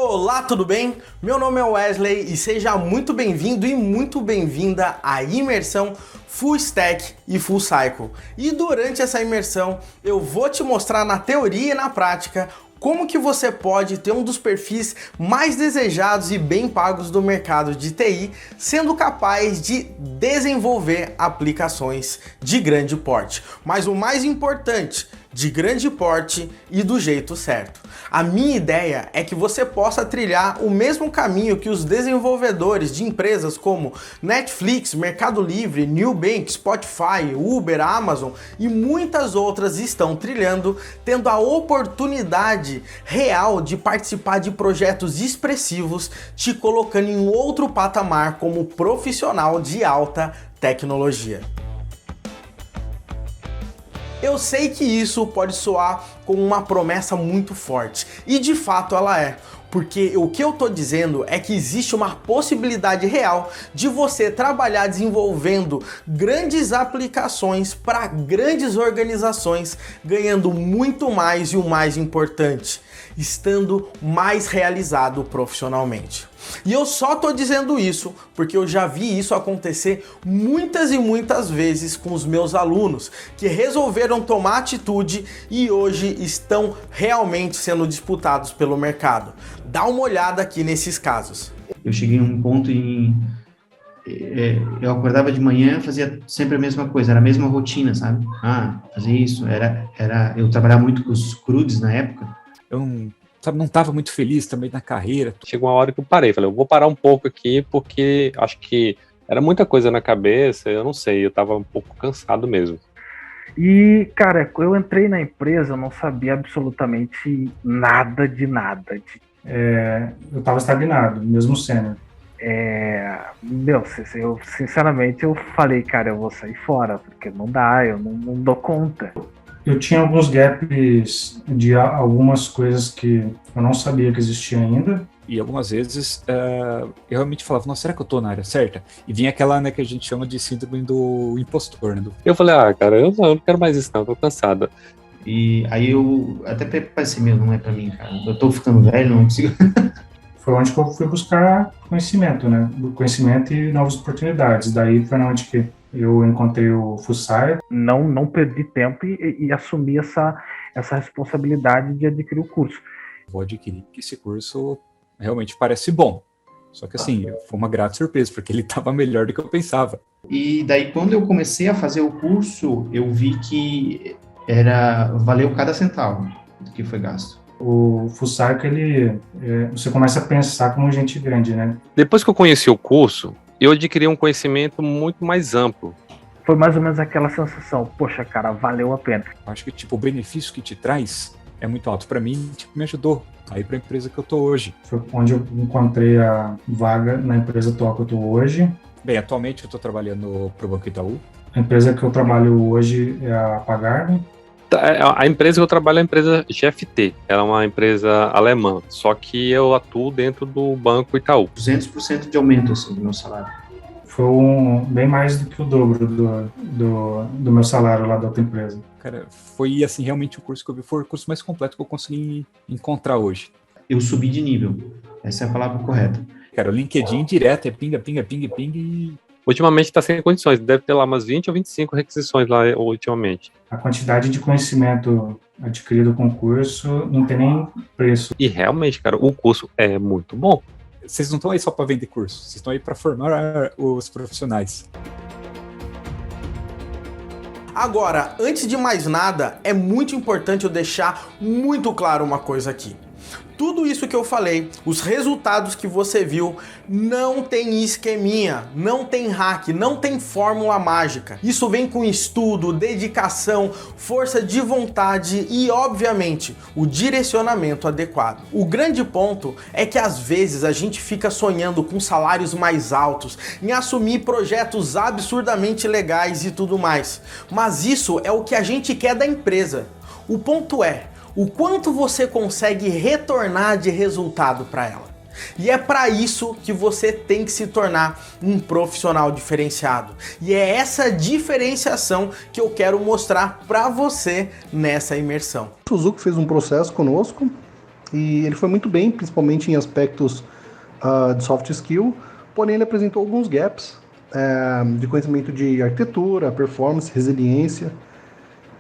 Olá, tudo bem? Meu nome é Wesley e seja muito bem-vindo e muito bem-vinda à imersão Full Stack e Full Cycle. E durante essa imersão eu vou te mostrar na teoria e na prática como que você pode ter um dos perfis mais desejados e bem pagos do mercado de TI, sendo capaz de desenvolver aplicações de grande porte. Mas o mais importante, de grande porte e do jeito certo. A minha ideia é que você possa trilhar o mesmo caminho que os desenvolvedores de empresas como Netflix, Mercado Livre, Nubank, Spotify, Uber, Amazon e muitas outras estão trilhando, tendo a oportunidade real de participar de projetos expressivos, te colocando em outro patamar como profissional de alta tecnologia. Eu sei que isso pode soar como uma promessa muito forte, e de fato ela é, porque o que eu tô dizendo é que existe uma possibilidade real de você trabalhar desenvolvendo grandes aplicações para grandes organizações, ganhando muito mais e o mais importante, estando mais realizado profissionalmente. E eu só tô dizendo isso porque eu já vi isso acontecer muitas e muitas vezes com os meus alunos que resolveram tomar atitude e hoje estão realmente sendo disputados pelo mercado. Dá uma olhada aqui nesses casos. Eu cheguei a um ponto eu acordava de manhã, fazia sempre a mesma coisa, era a mesma rotina, sabe? Fazer isso, eu trabalhava muito com os CRUDs na época. Eu não estava muito feliz também na carreira. Chegou uma hora que eu parei, falei, eu vou parar um pouco aqui, porque acho que era muita coisa na cabeça, eu não sei, eu estava um pouco cansado mesmo. E, cara, eu entrei na empresa, eu não sabia absolutamente nada de nada. Eu estava estagnado, mesmo sênior. Eu sinceramente eu falei, cara, eu vou sair fora, porque não dá, eu não dou conta. Eu tinha alguns gaps de algumas coisas que eu não sabia que existia ainda. E algumas vezes eu realmente falava, nossa, será que eu tô na área certa? E vinha aquela, né, que a gente chama de síndrome do impostor, né? Eu falei, cara, eu não quero mais isso não, tô cansado. E aí eu até pensei, não é pra mim, cara, eu tô ficando velho, não consigo. Foi onde que eu fui buscar conhecimento, né? Conhecimento e novas oportunidades. Daí foi onde que eu encontrei o Full-Cycle. Não perdi tempo e assumi essa responsabilidade de adquirir o curso. Vou adquirir, porque esse curso realmente parece bom. Só que assim, foi uma grata surpresa, porque ele estava melhor do que eu pensava. E daí quando eu comecei a fazer o curso, eu vi que valeu cada centavo que foi gasto. O Full-Cycle, você começa a pensar como gente grande, né? Depois que eu conheci o curso, eu adquiri um conhecimento muito mais amplo. Foi mais ou menos aquela sensação, poxa, cara, valeu a pena. Acho que, o benefício que te traz é muito alto. Para mim, me ajudou a ir para a empresa que eu tô hoje. Foi onde eu encontrei a vaga na empresa atual que eu tô hoje. Bem, atualmente eu tô trabalhando pro Banco Itaú. A empresa que eu trabalho hoje é a Pagarme. A empresa que eu trabalho é a empresa GFT, ela é uma empresa alemã, só que eu atuo dentro do Banco Itaú. 200% de aumento assim, do meu salário. Foi bem mais do que o dobro do meu salário lá da outra empresa. Cara, foi assim, realmente o curso que eu vi, foi o curso mais completo que eu consegui encontrar hoje. Eu subi de nível, essa é a palavra correta. Cara, o LinkedIn direto é pinga e... Ultimamente está sem condições, deve ter lá umas 20 ou 25 requisições lá ultimamente. A quantidade de conhecimento adquirido com o curso não tem nem preço. E realmente, cara, o curso é muito bom. Vocês não estão aí só para vender curso, vocês estão aí para formar os profissionais. Agora, antes de mais nada, é muito importante eu deixar muito claro uma coisa aqui. Tudo isso que eu falei, os resultados que você viu, não tem esqueminha, não tem hack, não tem fórmula mágica. Isso vem com estudo, dedicação, força de vontade e, obviamente, o direcionamento adequado. O grande ponto é que às vezes a gente fica sonhando com salários mais altos, em assumir projetos absurdamente legais e tudo mais. Mas isso é o que a gente quer da empresa. O ponto é, o quanto você consegue retornar de resultado para ela. E é para isso que você tem que se tornar um profissional diferenciado. E é essa diferenciação que eu quero mostrar para você nessa imersão. O Suzuki fez um processo conosco, e ele foi muito bem, principalmente em aspectos de soft skill, porém ele apresentou alguns gaps de conhecimento de arquitetura, performance, resiliência,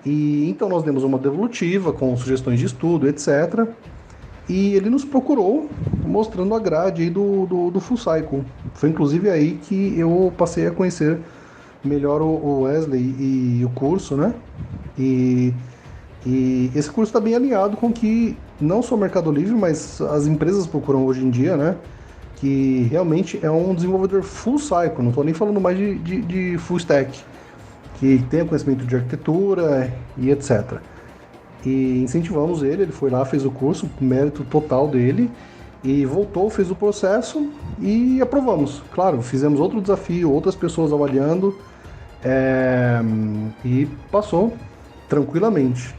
e então nós demos uma devolutiva com sugestões de estudo, etc., e ele nos procurou mostrando a grade aí do Full Cycle. Foi inclusive aí que eu passei a conhecer melhor o Wesley e o curso, né? E esse curso está bem alinhado com que não só o Mercado Livre, mas as empresas procuram hoje em dia, né? Que realmente é um desenvolvedor full cycle, não estou nem falando mais de full stack, que tenha conhecimento de arquitetura e etc. E incentivamos ele foi lá, fez o curso, mérito total dele, e voltou, fez o processo e aprovamos. Claro, fizemos outro desafio, outras pessoas avaliando, e passou tranquilamente.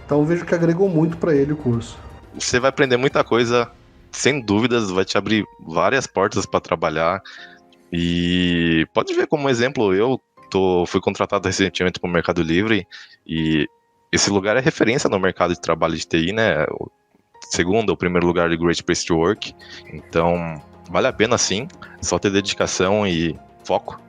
Então vejo que agregou muito para ele o curso. Você vai aprender muita coisa, sem dúvidas, vai te abrir várias portas para trabalhar. E pode ver como exemplo, eu fui contratado recentemente para o Mercado Livre, e esse lugar é referência no mercado de trabalho de TI, né? O segundo ou primeiro lugar de Great Place to Work. Então, vale a pena sim, só ter dedicação e foco.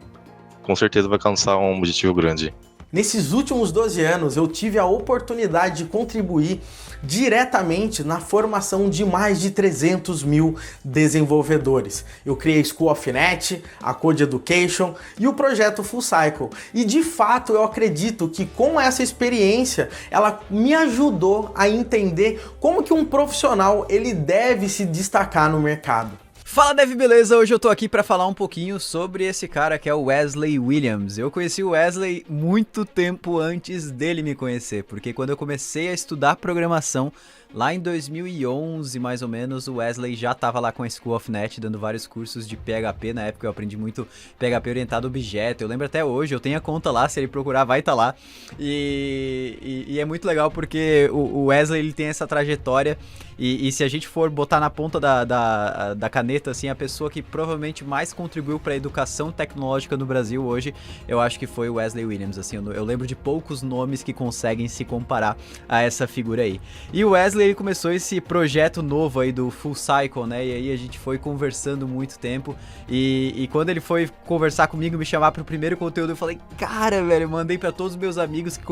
Com certeza vai alcançar um objetivo grande. Nesses últimos 12 anos, eu tive a oportunidade de contribuir diretamente na formação de mais de 300 mil desenvolvedores. Eu criei a School of Net, a Code Education e o projeto Full Cycle. E de fato eu acredito que com essa experiência, ela me ajudou a entender como que um profissional ele deve se destacar no mercado. Fala Dev, beleza? Hoje eu tô aqui pra falar um pouquinho sobre esse cara que é o Wesley Williams. Eu conheci o Wesley muito tempo antes dele me conhecer, porque quando eu comecei a estudar programação, lá em 2011, mais ou menos, o Wesley já estava lá com a School of Net, dando vários cursos de PHP. Na época eu aprendi muito PHP orientado a objeto. Eu lembro até hoje, eu tenho a conta lá, se ele procurar vai estar lá. E é muito legal porque o Wesley ele tem essa trajetória e se a gente for botar na ponta da caneta, assim, a pessoa que provavelmente mais contribuiu para a educação tecnológica no Brasil hoje, eu acho que foi o Wesley Williams. Assim, eu lembro de poucos nomes que conseguem se comparar a essa figura aí. E o Wesley ele começou esse projeto novo aí do Full Cycle, né? E aí a gente foi conversando muito tempo. E quando ele foi conversar comigo, me chamar pro primeiro conteúdo, eu falei, cara, velho, eu mandei pra todos os meus amigos que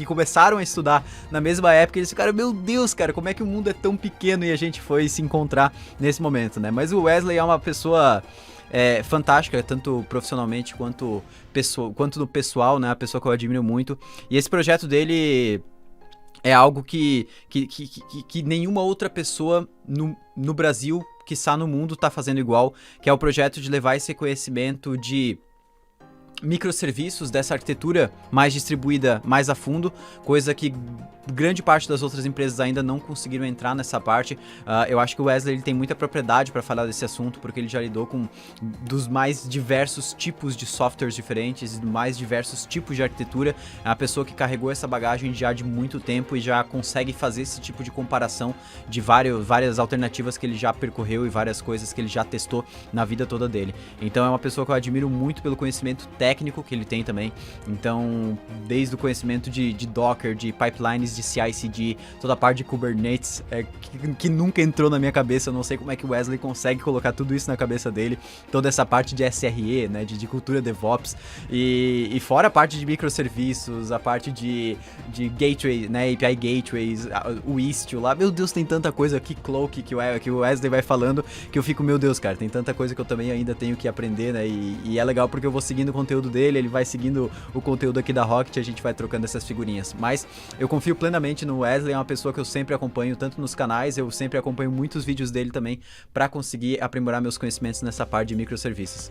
começaram a estudar na mesma época. Eles ficaram, meu Deus, cara, como é que o mundo é tão pequeno? E a gente foi se encontrar nesse momento, né? Mas o Wesley é uma pessoa fantástica, tanto profissionalmente quanto no pessoal, né? A pessoa que eu admiro muito. E esse projeto dele é algo que nenhuma outra pessoa no Brasil, quiçá no mundo, tá fazendo igual, que é o projeto de levar esse conhecimento de microserviços, dessa arquitetura mais distribuída mais a fundo, coisa que grande parte das outras empresas ainda não conseguiram entrar nessa parte. Eu acho que o Wesley ele tem muita propriedade para falar desse assunto, porque ele já lidou com dos mais diversos tipos de softwares diferentes, dos mais diversos tipos de arquitetura. É uma pessoa que carregou essa bagagem já de muito tempo e já consegue fazer esse tipo de comparação de várias alternativas que ele já percorreu e várias coisas que ele já testou na vida toda dele. Então é uma pessoa que eu admiro muito pelo conhecimento técnico que ele tem também. Então, desde o conhecimento de Docker, de pipelines, de CI/CD, toda a parte de Kubernetes, que nunca entrou na minha cabeça. Eu não sei como é que o Wesley consegue colocar tudo isso na cabeça dele. Toda essa parte de SRE, né, de cultura DevOps, e fora a parte de microserviços, a parte de gateway, né, API gateways, o Istio lá. Meu Deus, tem tanta coisa aqui, Cloak, que o Wesley vai falando, que eu fico, meu Deus, cara, tem tanta coisa que eu também ainda tenho que aprender, né, e é legal porque eu vou seguindo o conteúdo dele, ele vai seguindo o conteúdo aqui da Rocket, a gente vai trocando essas figurinhas. Mas eu confio plenamente no Wesley, é uma pessoa que eu sempre acompanho, tanto nos canais, eu sempre acompanho muitos vídeos dele também, para conseguir aprimorar meus conhecimentos nessa parte de microserviços.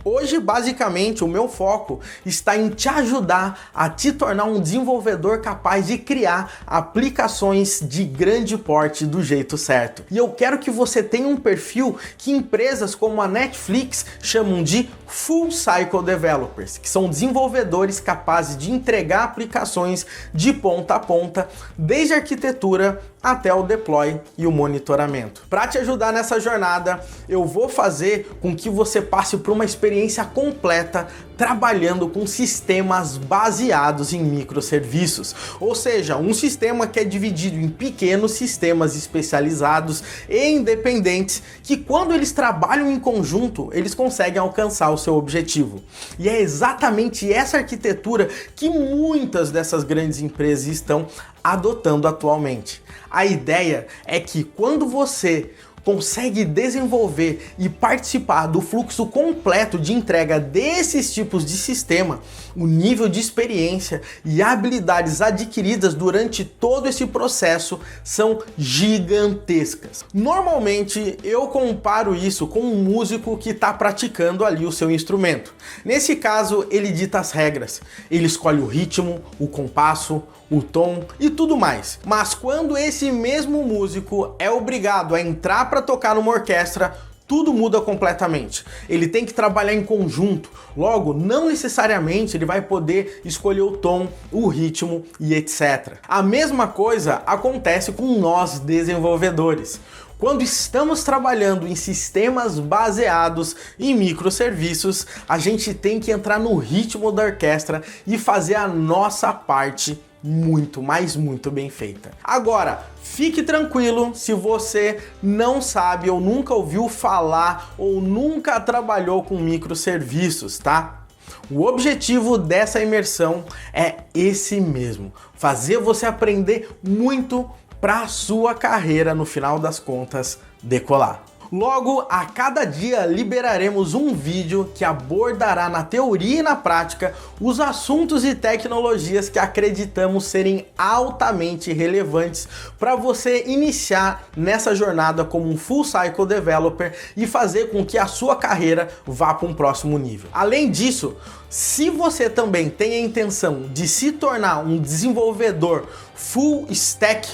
Hoje, basicamente, o meu foco está em te ajudar a te tornar um desenvolvedor capaz de criar aplicações de grande porte do jeito certo. E eu quero que você tenha um perfil que empresas como a Netflix chamam de Full Cycle Developers, que são desenvolvedores capazes de entregar aplicações de ponta a ponta, desde arquitetura até o deploy e o monitoramento. Para te ajudar nessa jornada, eu vou fazer com que você passe por uma experiência completa trabalhando com sistemas baseados em microserviços, ou seja, um sistema que é dividido em pequenos sistemas especializados e independentes que, quando eles trabalham em conjunto, eles conseguem alcançar o seu objetivo. E é exatamente essa arquitetura que muitas dessas grandes empresas estão adotando atualmente. A ideia é que, quando você consegue desenvolver e participar do fluxo completo de entrega desses tipos de sistema, o nível de experiência e habilidades adquiridas durante todo esse processo são gigantescas. Normalmente eu comparo isso com um músico que está praticando ali o seu instrumento. Nesse caso, ele dita as regras, ele escolhe o ritmo, o compasso, o tom e tudo mais. Mas quando esse mesmo músico é obrigado a entrar para tocar numa orquestra, tudo muda completamente. Ele tem que trabalhar em conjunto, logo, não necessariamente ele vai poder escolher o tom, o ritmo e etc. A mesma coisa acontece com nós desenvolvedores. Quando estamos trabalhando em sistemas baseados em microserviços, a gente tem que entrar no ritmo da orquestra e fazer a nossa parte muito, mas muito bem feita. Agora, fique tranquilo se você não sabe ou nunca ouviu falar ou nunca trabalhou com microserviços, tá? O objetivo dessa imersão é esse mesmo, fazer você aprender muito para a sua carreira, no final das contas, decolar. Logo, a cada dia liberaremos um vídeo que abordará na teoria e na prática os assuntos e tecnologias que acreditamos serem altamente relevantes para você iniciar nessa jornada como um Full Cycle Developer e fazer com que a sua carreira vá para um próximo nível. Além disso, se você também tem a intenção de se tornar um desenvolvedor Full Stack,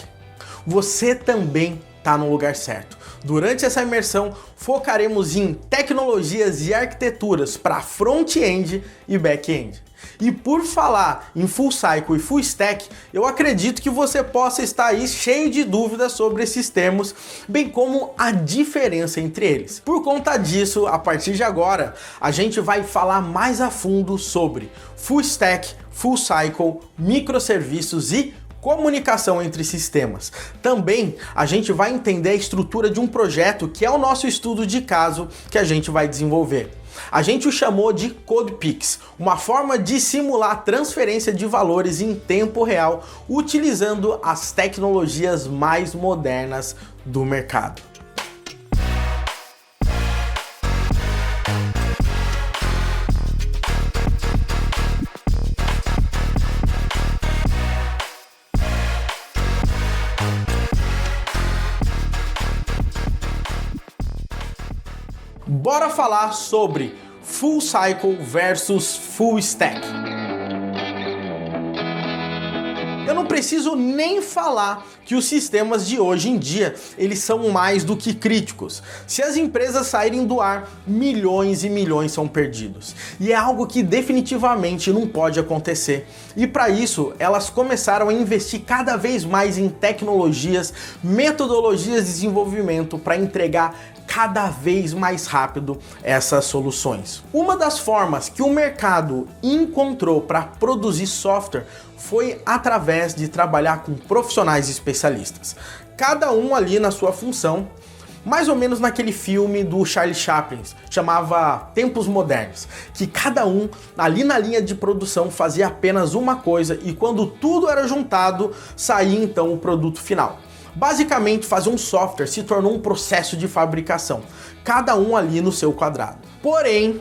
você também está no lugar certo. Durante essa imersão, focaremos em tecnologias e arquiteturas para front-end e back-end. E por falar em Full Cycle e Full Stack, eu acredito que você possa estar aí cheio de dúvidas sobre esses termos, bem como a diferença entre eles. Por conta disso, a partir de agora, a gente vai falar mais a fundo sobre Full Stack, Full Cycle, microserviços e comunicação entre sistemas. Também a gente vai entender a estrutura de um projeto que é o nosso estudo de caso que a gente vai desenvolver. A gente o chamou de CodePix, uma forma de simular transferência de valores em tempo real utilizando as tecnologias mais modernas do mercado. Bora falar sobre Full Cycle versus Full Stack. Eu não preciso nem falar que os sistemas de hoje em dia, eles são mais do que críticos. Se as empresas saírem do ar, milhões e milhões são perdidos. E é algo que definitivamente não pode acontecer. E para isso, elas começaram a investir cada vez mais em tecnologias, metodologias de desenvolvimento para entregar cada vez mais rápido essas soluções. Uma das formas que o mercado encontrou para produzir software foi através de trabalhar com profissionais especialistas, cada um ali na sua função, mais ou menos naquele filme do Charlie Chaplin, chamava Tempos Modernos, que cada um ali na linha de produção fazia apenas uma coisa e quando tudo era juntado, saía então o produto final. Basicamente, fazer um software se tornou um processo de fabricação, cada um ali no seu quadrado. Porém,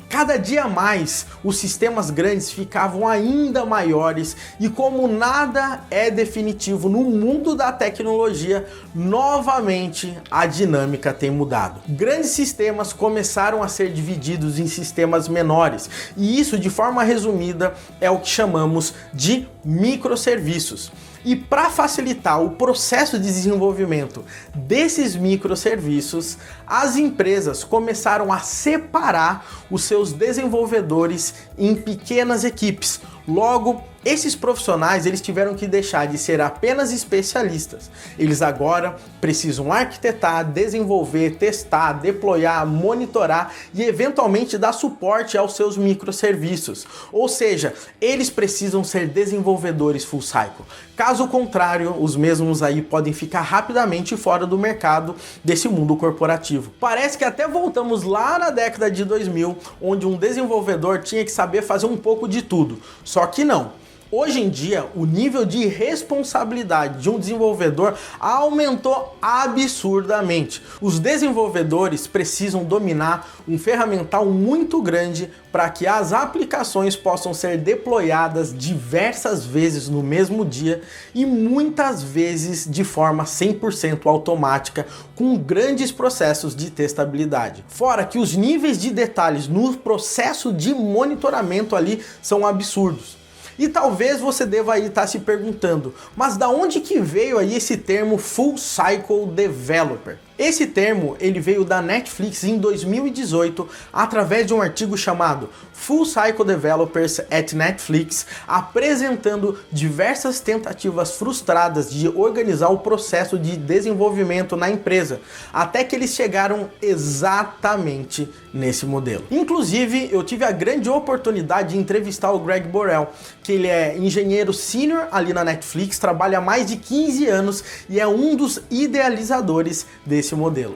cada dia mais, os sistemas grandes ficavam ainda maiores e como nada é definitivo no mundo da tecnologia, novamente a dinâmica tem mudado. Grandes sistemas começaram a ser divididos em sistemas menores e isso, de forma resumida, é o que chamamos de microserviços. E para facilitar o processo de desenvolvimento desses microserviços, as empresas começaram a separar os seus desenvolvedores em pequenas equipes. Logo, esses profissionais eles tiveram que deixar de ser apenas especialistas. Eles agora precisam arquitetar, desenvolver, testar, deployar, monitorar e eventualmente dar suporte aos seus microserviços. Ou seja, eles precisam ser desenvolvedores full cycle. Caso contrário, os mesmos aí podem ficar rapidamente fora do mercado desse mundo corporativo. Parece que até voltamos lá na década de 2000, onde um desenvolvedor tinha que saber fazer um pouco de tudo. Só que não. Hoje em dia, o nível de responsabilidade de um desenvolvedor aumentou absurdamente. Os desenvolvedores precisam dominar um ferramental muito grande para que as aplicações possam ser deployadas diversas vezes no mesmo dia e muitas vezes de forma 100% automática, com grandes processos de testabilidade. Fora que os níveis de detalhes no processo de monitoramento ali são absurdos. E talvez você deva aí estar se perguntando, mas da onde que veio aí esse termo Full Cycle Developer? Esse termo ele veio da Netflix em 2018 através de um artigo chamado Full Cycle Developers at Netflix, apresentando diversas tentativas frustradas de organizar o processo de desenvolvimento na empresa, até que eles chegaram exatamente nesse modelo. Inclusive, eu tive a grande oportunidade de entrevistar o Greg Borrell, que ele é engenheiro sênior ali na Netflix, trabalha há mais de 15 anos e é um dos idealizadores desse modelo.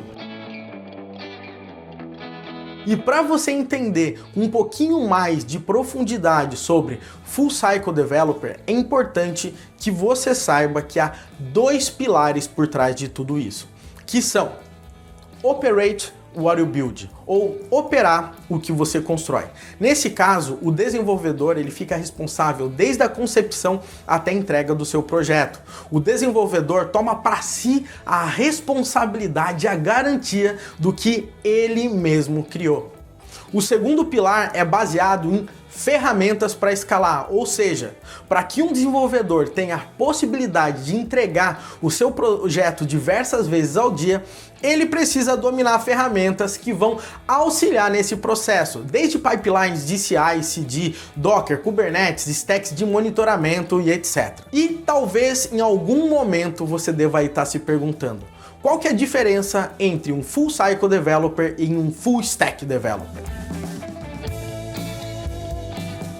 E para você entender um pouquinho mais de profundidade sobre Full Cycle Developer, é importante que você saiba que há dois pilares por trás de tudo isso, que são Operate what you build, ou operar o que você constrói. Nesse caso, o desenvolvedor ele fica responsável desde a concepção até a entrega do seu projeto. O desenvolvedor toma para si a responsabilidade, a garantia do que ele mesmo criou. O segundo pilar é baseado em ferramentas para escalar, ou seja, para que um desenvolvedor tenha a possibilidade de entregar o seu projeto diversas vezes ao dia, ele precisa dominar ferramentas que vão auxiliar nesse processo, desde pipelines de CI, CD, Docker, Kubernetes, stacks de monitoramento e etc. E talvez em algum momento você deva estar se perguntando, qual que é a diferença entre um Full Cycle Developer e um Full Stack Developer?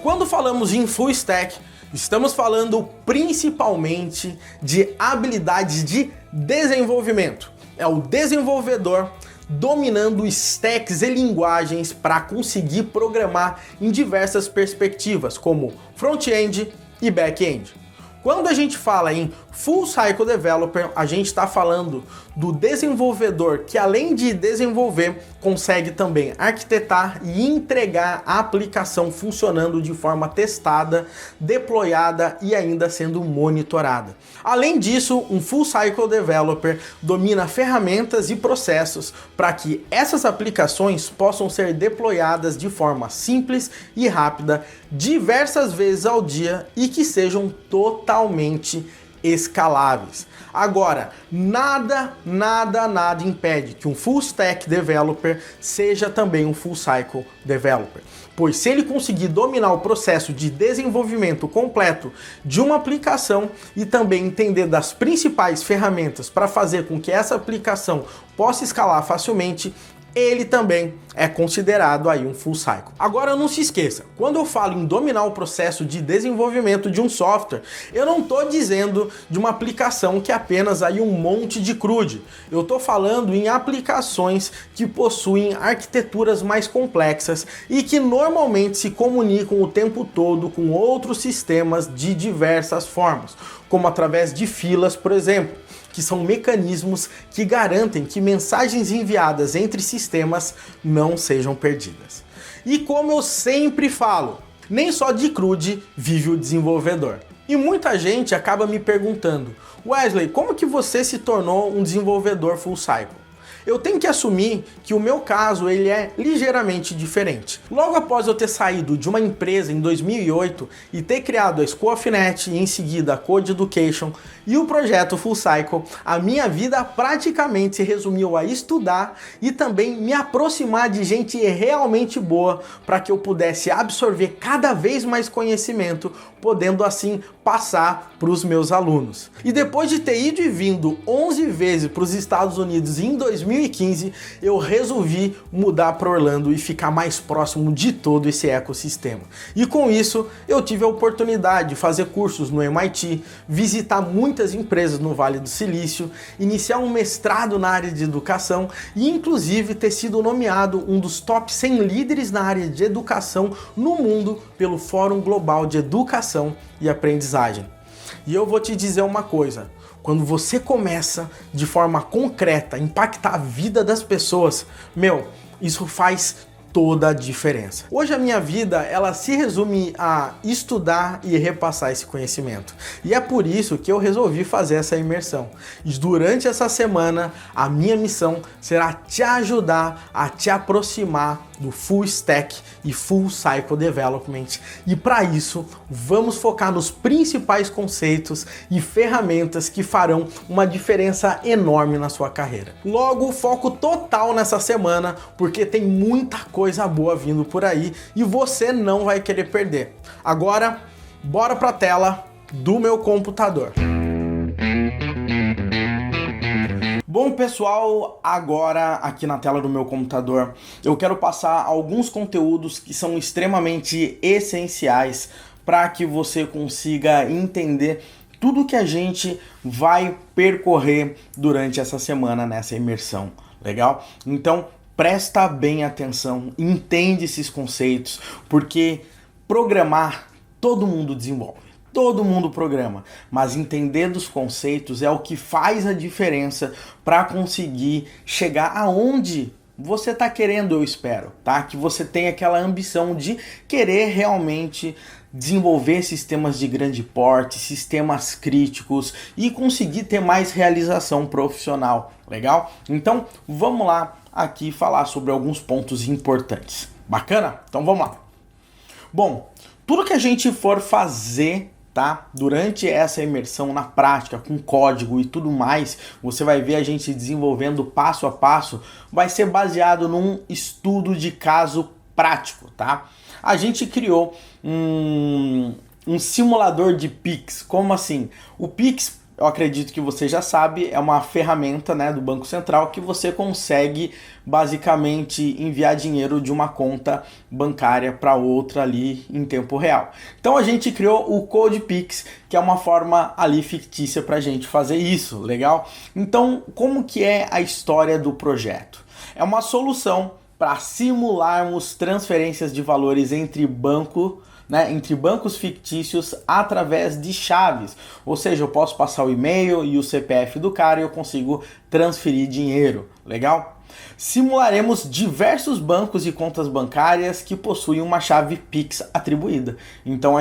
Quando falamos em Full Stack, estamos falando principalmente de habilidades de desenvolvimento. É o desenvolvedor dominando stacks e linguagens para conseguir programar em diversas perspectivas, como front-end e back-end. Quando a gente fala em Full Cycle Developer, a gente está falando do desenvolvedor que, além de desenvolver, consegue também arquitetar e entregar a aplicação funcionando de forma testada, deployada e ainda sendo monitorada. Além disso, um Full Cycle Developer domina ferramentas e processos para que essas aplicações possam ser deployadas de forma simples e rápida, diversas vezes ao dia e que sejam totalmente escaláveis. Agora, nada impede que um Full Stack Developer seja também um Full Cycle Developer. Pois se ele conseguir dominar o processo de desenvolvimento completo de uma aplicação e também entender das principais ferramentas para fazer com que essa aplicação possa escalar facilmente, ele também é considerado aí um full cycle. Agora não se esqueça, quando eu falo em dominar o processo de desenvolvimento de um software, eu não estou dizendo de uma aplicação que é apenas aí um monte de CRUD. Eu estou falando em aplicações que possuem arquiteturas mais complexas e que normalmente se comunicam o tempo todo com outros sistemas de diversas formas, como através de filas, por exemplo, que são mecanismos que garantem que mensagens enviadas entre sistemas não sejam perdidas. E como eu sempre falo, nem só de CRUD vive o desenvolvedor. E muita gente acaba me perguntando, Wesley, como que você se tornou um desenvolvedor full cycle? Eu tenho que assumir que o meu caso ele é ligeiramente diferente. Logo após eu ter saído de uma empresa em 2008 e ter criado a School of Net e em seguida a Code Education e o projeto Full Cycle, a minha vida praticamente se resumiu a estudar e também me aproximar de gente realmente boa para que eu pudesse absorver cada vez mais conhecimento, podendo assim passar para os meus alunos. E depois de ter ido e vindo 11 vezes para os Estados Unidos em 2015, eu resolvi mudar para Orlando e ficar mais próximo de todo esse ecossistema. E com isso, eu tive a oportunidade de fazer cursos no MIT, visitar muitas empresas no Vale do Silício, iniciar um mestrado na área de educação e inclusive ter sido nomeado um dos top 100 líderes na área de educação no mundo pelo Fórum Global de Educação e Aprendizagem. E eu vou te dizer uma coisa, quando você começa de forma concreta a impactar a vida das pessoas, isso faz toda a diferença. Hoje a minha vida, ela se resume a estudar e repassar esse conhecimento. E é por isso que eu resolvi fazer essa imersão. E durante essa semana, a minha missão será te ajudar a te aproximar do Full Stack e Full Cycle Development. E para isso, vamos focar nos principais conceitos e ferramentas que farão uma diferença enorme na sua carreira. Logo, foco total nessa semana, porque tem muita coisa boa vindo por aí e você não vai querer perder. Agora, bora para a tela do meu computador. Bom, pessoal, agora aqui na tela do meu computador eu quero passar alguns conteúdos que são extremamente essenciais para que você consiga entender tudo que a gente vai percorrer durante essa semana nessa imersão, legal? Então, presta bem atenção, entende esses conceitos, porque programar todo mundo desenvolve. Todo mundo programa, mas entender dos conceitos é o que faz a diferença para conseguir chegar aonde você está querendo, eu espero, tá? Que você tenha aquela ambição de querer realmente desenvolver sistemas de grande porte, sistemas críticos e conseguir ter mais realização profissional, legal? Então, vamos lá aqui falar sobre alguns pontos importantes. Bacana? Então vamos lá. Bom, tudo que a gente for fazer, tá? Durante essa imersão na prática, com código e tudo mais, você vai ver a gente desenvolvendo passo a passo, vai ser baseado num estudo de caso prático, tá? A gente criou um simulador de Pix. Como assim? O Pix, eu acredito que você já sabe, é uma ferramenta, né, do Banco Central que você consegue basicamente enviar dinheiro de uma conta bancária para outra ali em tempo real. Então a gente criou o CodePix, que é uma forma ali fictícia para a gente fazer isso, legal? Então, como que é a história do projeto? É uma solução para simularmos transferências de valores entre bancos fictícios através de chaves. Ou seja, eu posso passar o e-mail e o CPF do cara e eu consigo transferir dinheiro. Legal? Simularemos diversos bancos e contas bancárias que possuem uma chave Pix atribuída. Então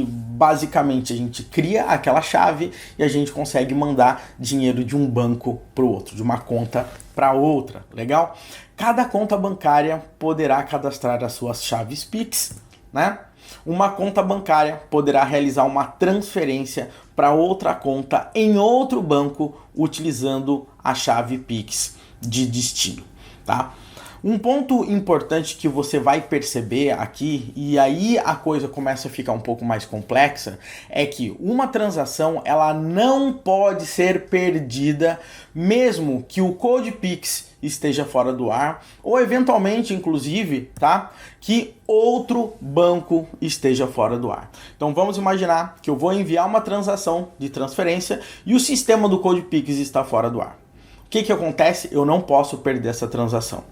basicamente a gente cria aquela chave e a gente consegue mandar dinheiro de um banco para o outro, de uma conta para outra. Legal? Cada conta bancária poderá cadastrar as suas chaves Pix, né? Uma conta bancária poderá realizar uma transferência para outra conta em outro banco utilizando a chave Pix de destino, tá? Um ponto importante que você vai perceber aqui, e aí a coisa começa a ficar um pouco mais complexa, é que uma transação ela não pode ser perdida mesmo que o CodePix esteja fora do ar, ou eventualmente, inclusive, tá? Que outro banco esteja fora do ar. Então vamos imaginar que eu vou enviar uma transação de transferência e o sistema do CodePix está fora do ar. O que acontece? Eu não posso perder essa transação.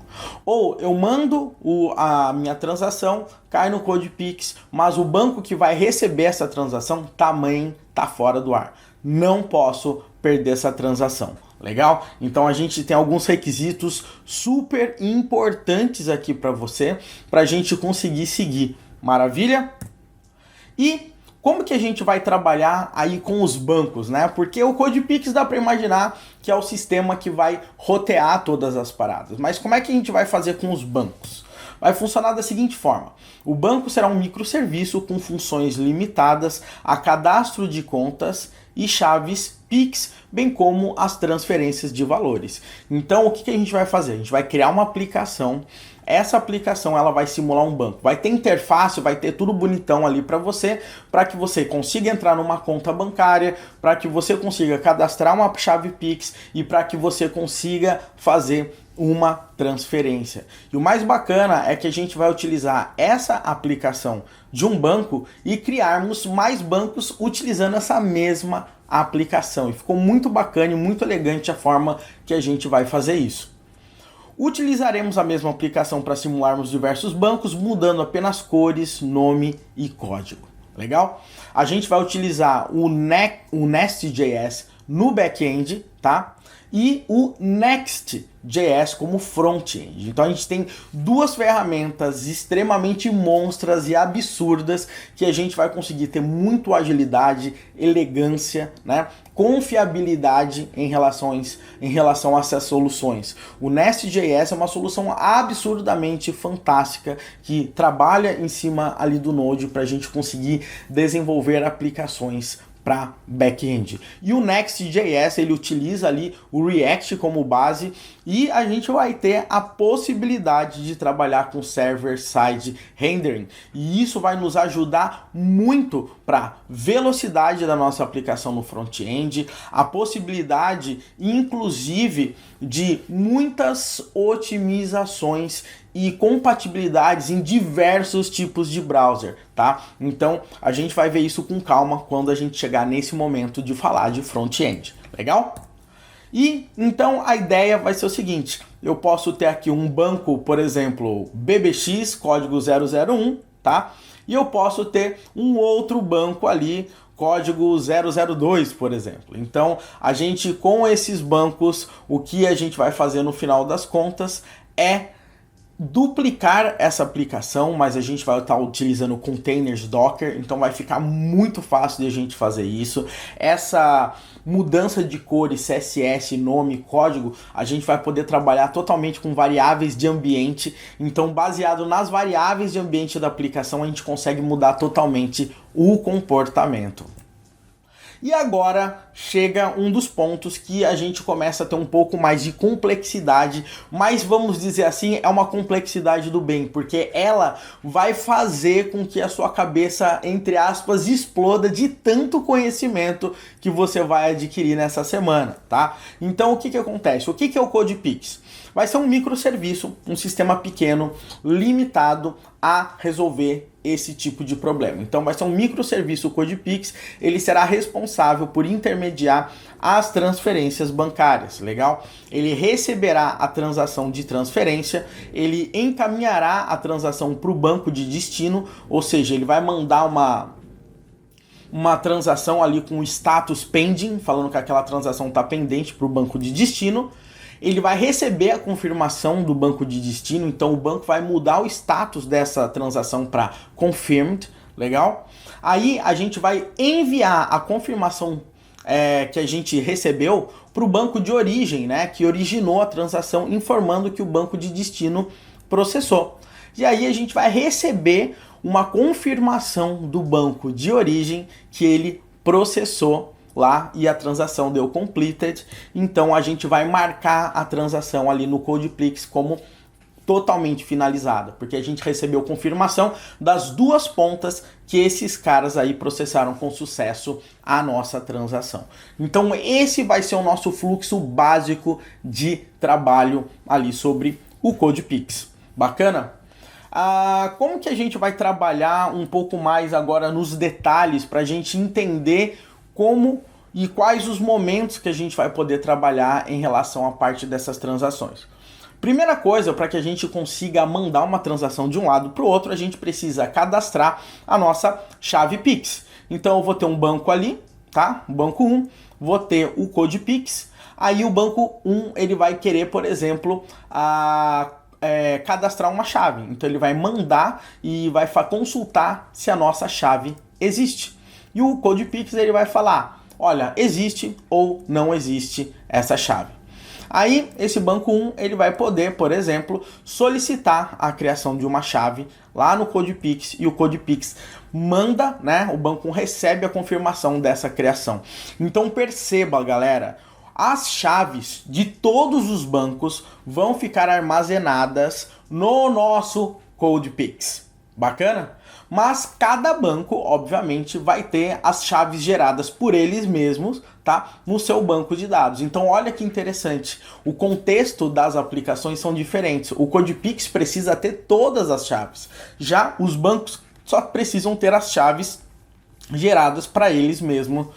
Ou eu mando a minha transação, cai no CodePix, mas o banco que vai receber essa transação também está fora do ar. Não posso perder essa transação. Legal? Então a gente tem alguns requisitos super importantes aqui para você, para a gente conseguir seguir. Maravilha? E como que a gente vai trabalhar aí com os bancos, né? Porque o CodePix dá para imaginar que é o sistema que vai rotear todas as paradas. Mas como é que a gente vai fazer com os bancos? Vai funcionar da seguinte forma: o banco será um microserviço com funções limitadas a cadastro de contas e chaves Pix, bem como as transferências de valores. Então, o que a gente vai fazer? A gente vai criar uma aplicação. Essa aplicação ela vai simular um banco. Vai ter interface, vai ter tudo bonitão ali para que você consiga entrar numa conta bancária, para que você consiga cadastrar uma chave Pix e para que você consiga fazer uma transferência. E o mais bacana é que a gente vai utilizar essa aplicação de um banco e criarmos mais bancos utilizando essa mesma aplicação. E ficou muito bacana e muito elegante a forma que a gente vai fazer isso. Utilizaremos a mesma aplicação para simularmos diversos bancos, mudando apenas cores, nome e código. Legal? A gente vai utilizar o Nest.js no back-end, tá? E o Next.js como front-end. Então a gente tem duas ferramentas extremamente monstras e absurdas que a gente vai conseguir ter muito agilidade, elegância, né? Confiabilidade em relação a essas soluções. O Nest.js é uma solução absurdamente fantástica que trabalha em cima ali do Node para a gente conseguir desenvolver aplicações para back-end. E o Next.js ele utiliza ali o React como base e a gente vai ter a possibilidade de trabalhar com server-side rendering. E isso vai nos ajudar muito para velocidade da nossa aplicação no front-end, a possibilidade inclusive de muitas otimizações e compatibilidades em diversos tipos de browser, tá? Então a gente vai ver isso com calma quando a gente chegar nesse momento de falar de front-end, legal? E então a ideia vai ser o seguinte: eu posso ter aqui um banco, por exemplo, BBX, código 001, tá? E eu posso ter um outro banco ali, código 002, por exemplo. Então a gente, com esses bancos, o que a gente vai fazer no final das contas é duplicar essa aplicação, mas a gente vai estar utilizando containers Docker, então vai ficar muito fácil de a gente fazer isso. Essa mudança de cores, CSS, nome, código, a gente vai poder trabalhar totalmente com variáveis de ambiente, então baseado nas variáveis de ambiente da aplicação a gente consegue mudar totalmente o comportamento. E agora chega um dos pontos que a gente começa a ter um pouco mais de complexidade, mas vamos dizer assim, é uma complexidade do bem, porque ela vai fazer com que a sua cabeça, entre aspas, exploda de tanto conhecimento que você vai adquirir nessa semana, tá? Então o que acontece? O que é o CodePix? Vai ser um microserviço, um sistema pequeno, limitado a resolver esse tipo de problema. Então vai ser um microserviço CodePix, ele será responsável por intermediar as transferências bancárias, legal? Ele receberá a transação de transferência, ele encaminhará a transação para o banco de destino, ou seja, ele vai mandar uma transação ali com o status pending, falando que aquela transação está pendente para o banco de destino. Ele vai receber a confirmação do banco de destino, então o banco vai mudar o status dessa transação para confirmed, legal? Aí a gente vai enviar a confirmação que a gente recebeu para o banco de origem, né, que originou a transação, informando que o banco de destino processou. E aí a gente vai receber uma confirmação do banco de origem que ele processou lá e a transação deu completed, então a gente vai marcar a transação ali no CodePix como totalmente finalizada, porque a gente recebeu confirmação das duas pontas que esses caras aí processaram com sucesso a nossa transação. Então esse vai ser o nosso fluxo básico de trabalho ali sobre o CodePix. Bacana? Como que a gente vai trabalhar um pouco mais agora nos detalhes para a gente entender como e quais os momentos que a gente vai poder trabalhar em relação à parte dessas transações. Primeira coisa, para que a gente consiga mandar uma transação de um lado para o outro, a gente precisa cadastrar a nossa chave Pix. Então eu vou ter um banco ali, tá? O banco 1, vou ter o CodePix, aí o banco 1 ele vai querer, por exemplo, cadastrar uma chave. Então ele vai mandar e vai consultar se a nossa chave existe. e o CodePix ele vai falar, olha, existe ou não existe essa chave. Aí, esse banco 1, ele vai poder, por exemplo, solicitar a criação de uma chave lá no CodePix e o CodePix manda, né, o banco 1 recebe a confirmação dessa criação. Então perceba, galera, as chaves de todos os bancos vão ficar armazenadas no nosso CodePix. Bacana? Mas cada banco, obviamente, vai ter as chaves geradas por eles mesmos, tá? No seu banco de dados. Então, olha que interessante. O contexto das aplicações são diferentes. O CodePix precisa ter todas as chaves. Já os bancos só precisam ter as chaves geradas para eles mesmos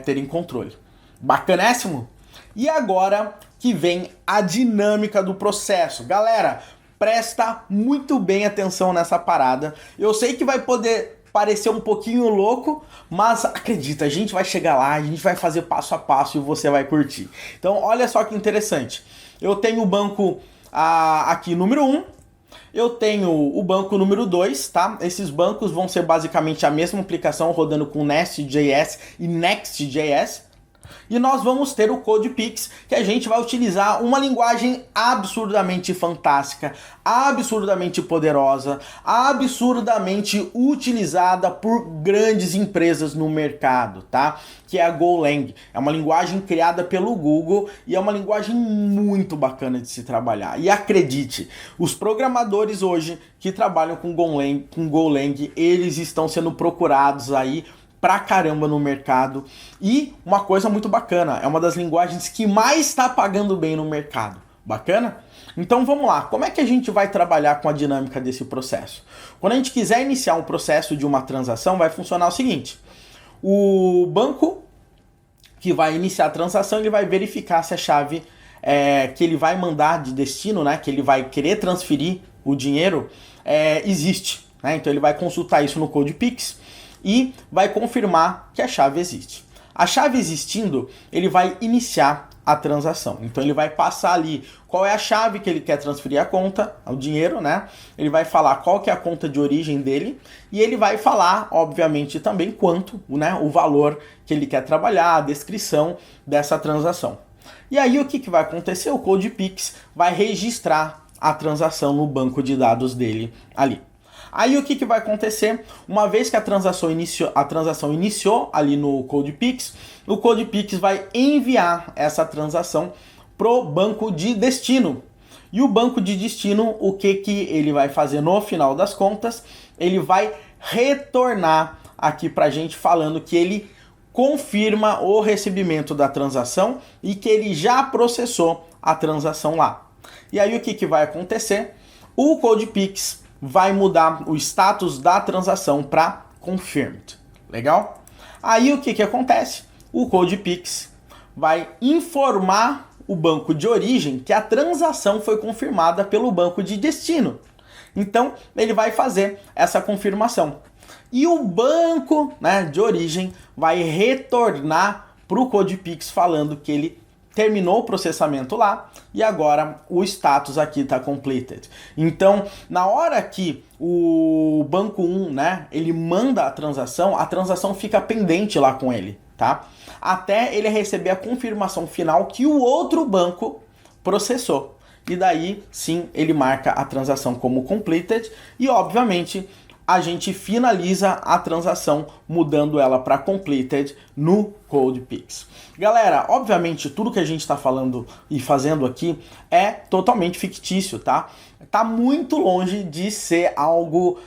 terem controle. Bacanésimo? E agora que vem a dinâmica do processo. Galera, presta muito bem atenção nessa parada. Eu sei que vai poder parecer um pouquinho louco, mas acredita, a gente vai chegar lá, a gente vai fazer passo a passo e você vai curtir. Então, olha só que interessante. Eu tenho o banco aqui número 1, eu tenho o banco número 2, tá? Esses bancos vão ser basicamente a mesma aplicação rodando com Nest.js e Next.js. E nós vamos ter o CodePix, que a gente vai utilizar uma linguagem absurdamente fantástica, absurdamente poderosa, absurdamente utilizada por grandes empresas no mercado, tá? Que é a Golang. É uma linguagem criada pelo Google e é uma linguagem muito bacana de se trabalhar. E acredite, os programadores hoje que trabalham com Golang, eles estão sendo procurados aí pra caramba no mercado. E uma coisa muito bacana, é uma das linguagens que mais está pagando bem no mercado. Bacana? Então vamos lá, como é que a gente vai trabalhar com a dinâmica desse processo? Quando a gente quiser iniciar um processo de uma transação, vai funcionar o seguinte: o banco que vai iniciar a transação, ele vai verificar se a chave que ele vai mandar de destino, né, que ele vai querer transferir o dinheiro, existe, né? Então ele vai consultar isso no CodePix e vai confirmar que a chave existe. A chave existindo, ele vai iniciar a transação. Então ele vai passar ali qual é a chave que ele quer transferir a conta, o dinheiro, né? Ele vai falar qual que é a conta de origem dele e ele vai falar, obviamente, também quanto, né, o valor que ele quer trabalhar, a descrição dessa transação. E aí o que vai acontecer? O CodePix vai registrar a transação no banco de dados dele ali. Aí o que vai acontecer? Uma vez que a transação iniciou ali no CodePix, o CodePix vai enviar essa transação pro banco de destino. E o banco de destino, o que ele vai fazer no final das contas? Ele vai retornar aqui pra gente falando que ele confirma o recebimento da transação e que ele já processou a transação lá. E aí o que vai acontecer? O CodePix vai mudar o status da transação para confirmed. Legal? Aí o que acontece? O CodePix vai informar o banco de origem que a transação foi confirmada pelo banco de destino. Então, ele vai fazer essa confirmação. E o banco, né, de origem vai retornar para o CodePix falando que ele terminou o processamento lá e agora o status aqui está completed. Então, na hora que o banco 1, né, ele manda a transação fica pendente lá com ele, tá? Até ele receber a confirmação final que o outro banco processou. E daí, sim, ele marca a transação como completed e, obviamente, a gente finaliza a transação mudando ela para completed no CodePix. Galera, obviamente tudo que a gente está falando e fazendo aqui é totalmente fictício, tá? Tá muito longe de ser algo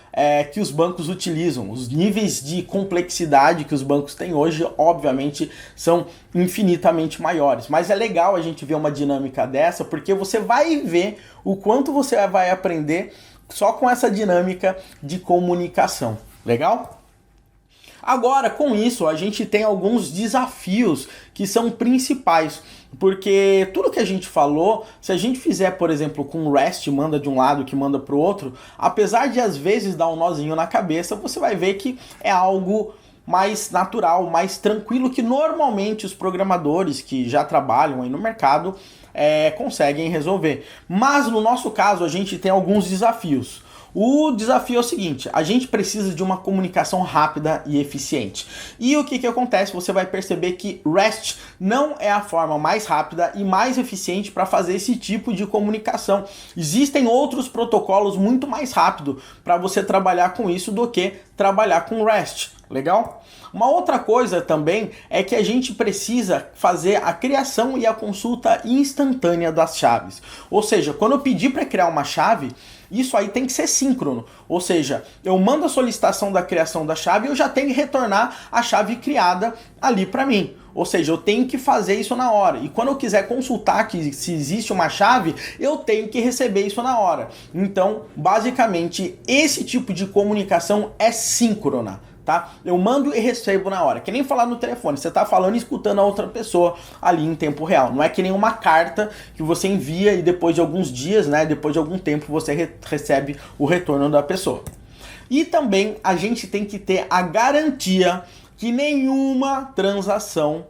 que os bancos utilizam. Os níveis de complexidade que os bancos têm hoje, obviamente, são infinitamente maiores. Mas é legal a gente ver uma dinâmica dessa, porque você vai ver o quanto você vai aprender só com essa dinâmica de comunicação. Legal? Agora, com isso, a gente tem alguns desafios que são principais, porque tudo que a gente falou, se a gente fizer, por exemplo, com o REST, manda de um lado que manda para o outro, apesar de às vezes dar um nozinho na cabeça, você vai ver que é algo mais natural, mais tranquilo, que normalmente os programadores que já trabalham aí no mercado conseguem resolver. Mas no nosso caso, a gente tem alguns desafios. O desafio é o seguinte, a gente precisa de uma comunicação rápida e eficiente. E o que acontece? Você vai perceber que REST não é a forma mais rápida e mais eficiente para fazer esse tipo de comunicação. Existem outros protocolos muito mais rápidos para você trabalhar com isso do que trabalhar com REST. Legal? Uma outra coisa também é que a gente precisa fazer a criação e a consulta instantânea das chaves. Ou seja, quando eu pedir para criar uma chave, isso aí tem que ser síncrono. Ou seja, eu mando a solicitação da criação da chave e eu já tenho que retornar a chave criada ali para mim. Ou seja, eu tenho que fazer isso na hora. E quando eu quiser consultar que se existe uma chave, eu tenho que receber isso na hora. Então, basicamente, esse tipo de comunicação é síncrona. Tá? Eu mando e recebo na hora. Que nem falar no telefone. Você tá falando e escutando a outra pessoa ali em tempo real. Não é que nem uma carta que você envia e depois de alguns dias, né, depois de algum tempo, você recebe o retorno da pessoa. E também a gente tem que ter a garantia que nenhuma transação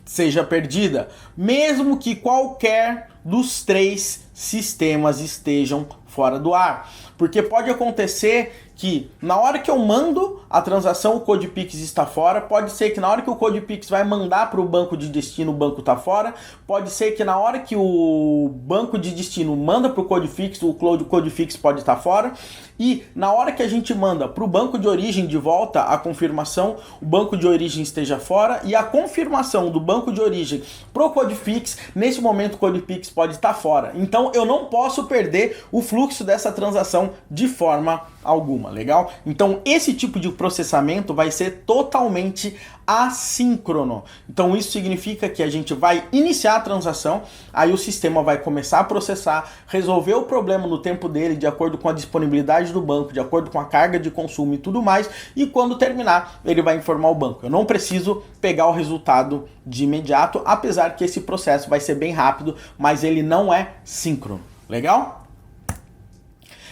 seja perdida, mesmo que qualquer dos 3 sistemas estejam fora do ar. Porque pode acontecer que na hora que eu mando a transação o CodePix está fora, pode ser que na hora que o CodePix vai mandar para o banco de destino o banco está fora, pode ser que na hora que o banco de destino manda para o CodeFix, o CodeFix pode estar fora, e na hora que a gente manda para o banco de origem de volta a confirmação, o banco de origem esteja fora, e a confirmação do banco de origem para o CodeFix, nesse momento o CodePix pode estar fora. Então eu não posso perder o fluxo dessa transação de forma alguma, legal? Então esse tipo de processamento vai ser totalmente assíncrono. Então isso significa que a gente vai iniciar a transação, aí o sistema vai começar a processar, resolver o problema no tempo dele, de acordo com a disponibilidade do banco, de acordo com a carga de consumo e tudo mais, e quando terminar, ele vai informar o banco. Eu não preciso pegar o resultado de imediato, apesar que esse processo vai ser bem rápido, mas ele não é síncrono. Legal?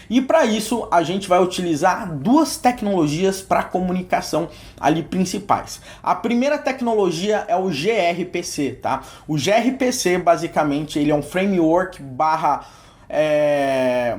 E para isso a gente vai utilizar 2 tecnologias para comunicação ali principais. A primeira tecnologia é o gRPC, tá? O gRPC basicamente ele é um framework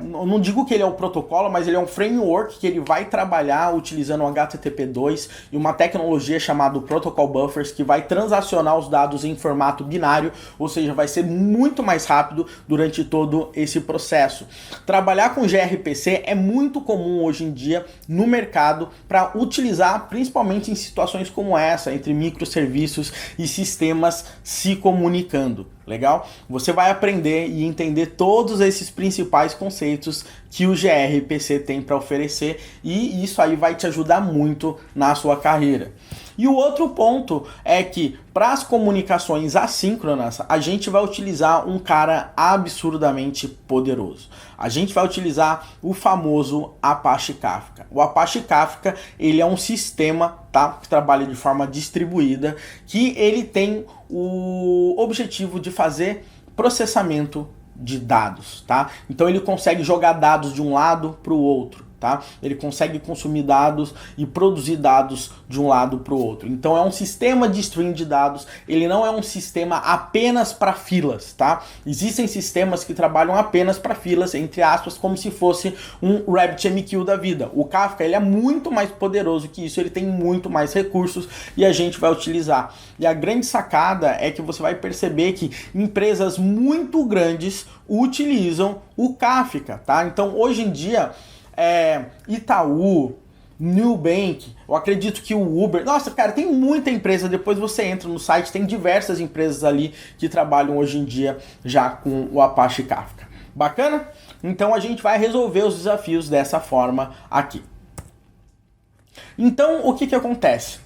não digo que ele é o protocolo, mas ele é um framework que ele vai trabalhar utilizando o HTTP2 e uma tecnologia chamada Protocol Buffers que vai transacionar os dados em formato binário, ou seja, vai ser muito mais rápido durante todo esse processo. Trabalhar com gRPC é muito comum hoje em dia no mercado para utilizar principalmente em situações como essa, entre microserviços e sistemas se comunicando. Legal? Você vai aprender e entender todos esses principais conceitos que o gRPC tem para oferecer e isso aí vai te ajudar muito na sua carreira. E o outro ponto é que para as comunicações assíncronas, a gente vai utilizar um cara absurdamente poderoso. A gente vai utilizar o famoso Apache Kafka. O Apache Kafka, ele é um sistema, tá, que trabalha de forma distribuída, que ele tem o objetivo de fazer processamento de dados, tá? Então ele consegue jogar dados de um lado para o outro. Tá? Ele consegue consumir dados e produzir dados de um lado para o outro. Então é um sistema de stream de dados, ele não é um sistema apenas para filas, tá? Existem sistemas que trabalham apenas para filas, entre aspas, como se fosse um RabbitMQ da vida. O Kafka ele é muito mais poderoso que isso, ele tem muito mais recursos e a gente vai utilizar. E a grande sacada é que você vai perceber que empresas muito grandes utilizam o Kafka, tá? Então hoje em dia Itaú, Nubank, eu acredito que o Uber... Nossa, cara, tem muita empresa, depois você entra no site, tem diversas empresas ali que trabalham hoje em dia já com o Apache Kafka. Bacana? Então a gente vai resolver os desafios dessa forma aqui. Então, o que acontece?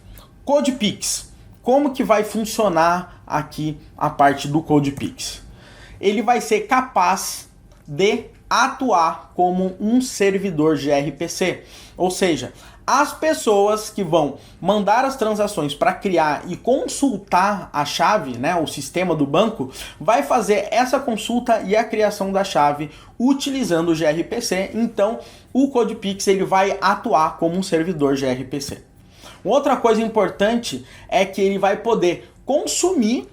CodePix. Como que vai funcionar aqui a parte do CodePix? Ele vai ser capaz de atuar como um servidor gRPC, ou seja, as pessoas que vão mandar as transações para criar e consultar a chave, né, o sistema do banco, vai fazer essa consulta e a criação da chave utilizando o gRPC, então o CodePix ele vai atuar como um servidor gRPC. Outra coisa importante é que ele vai poder consumir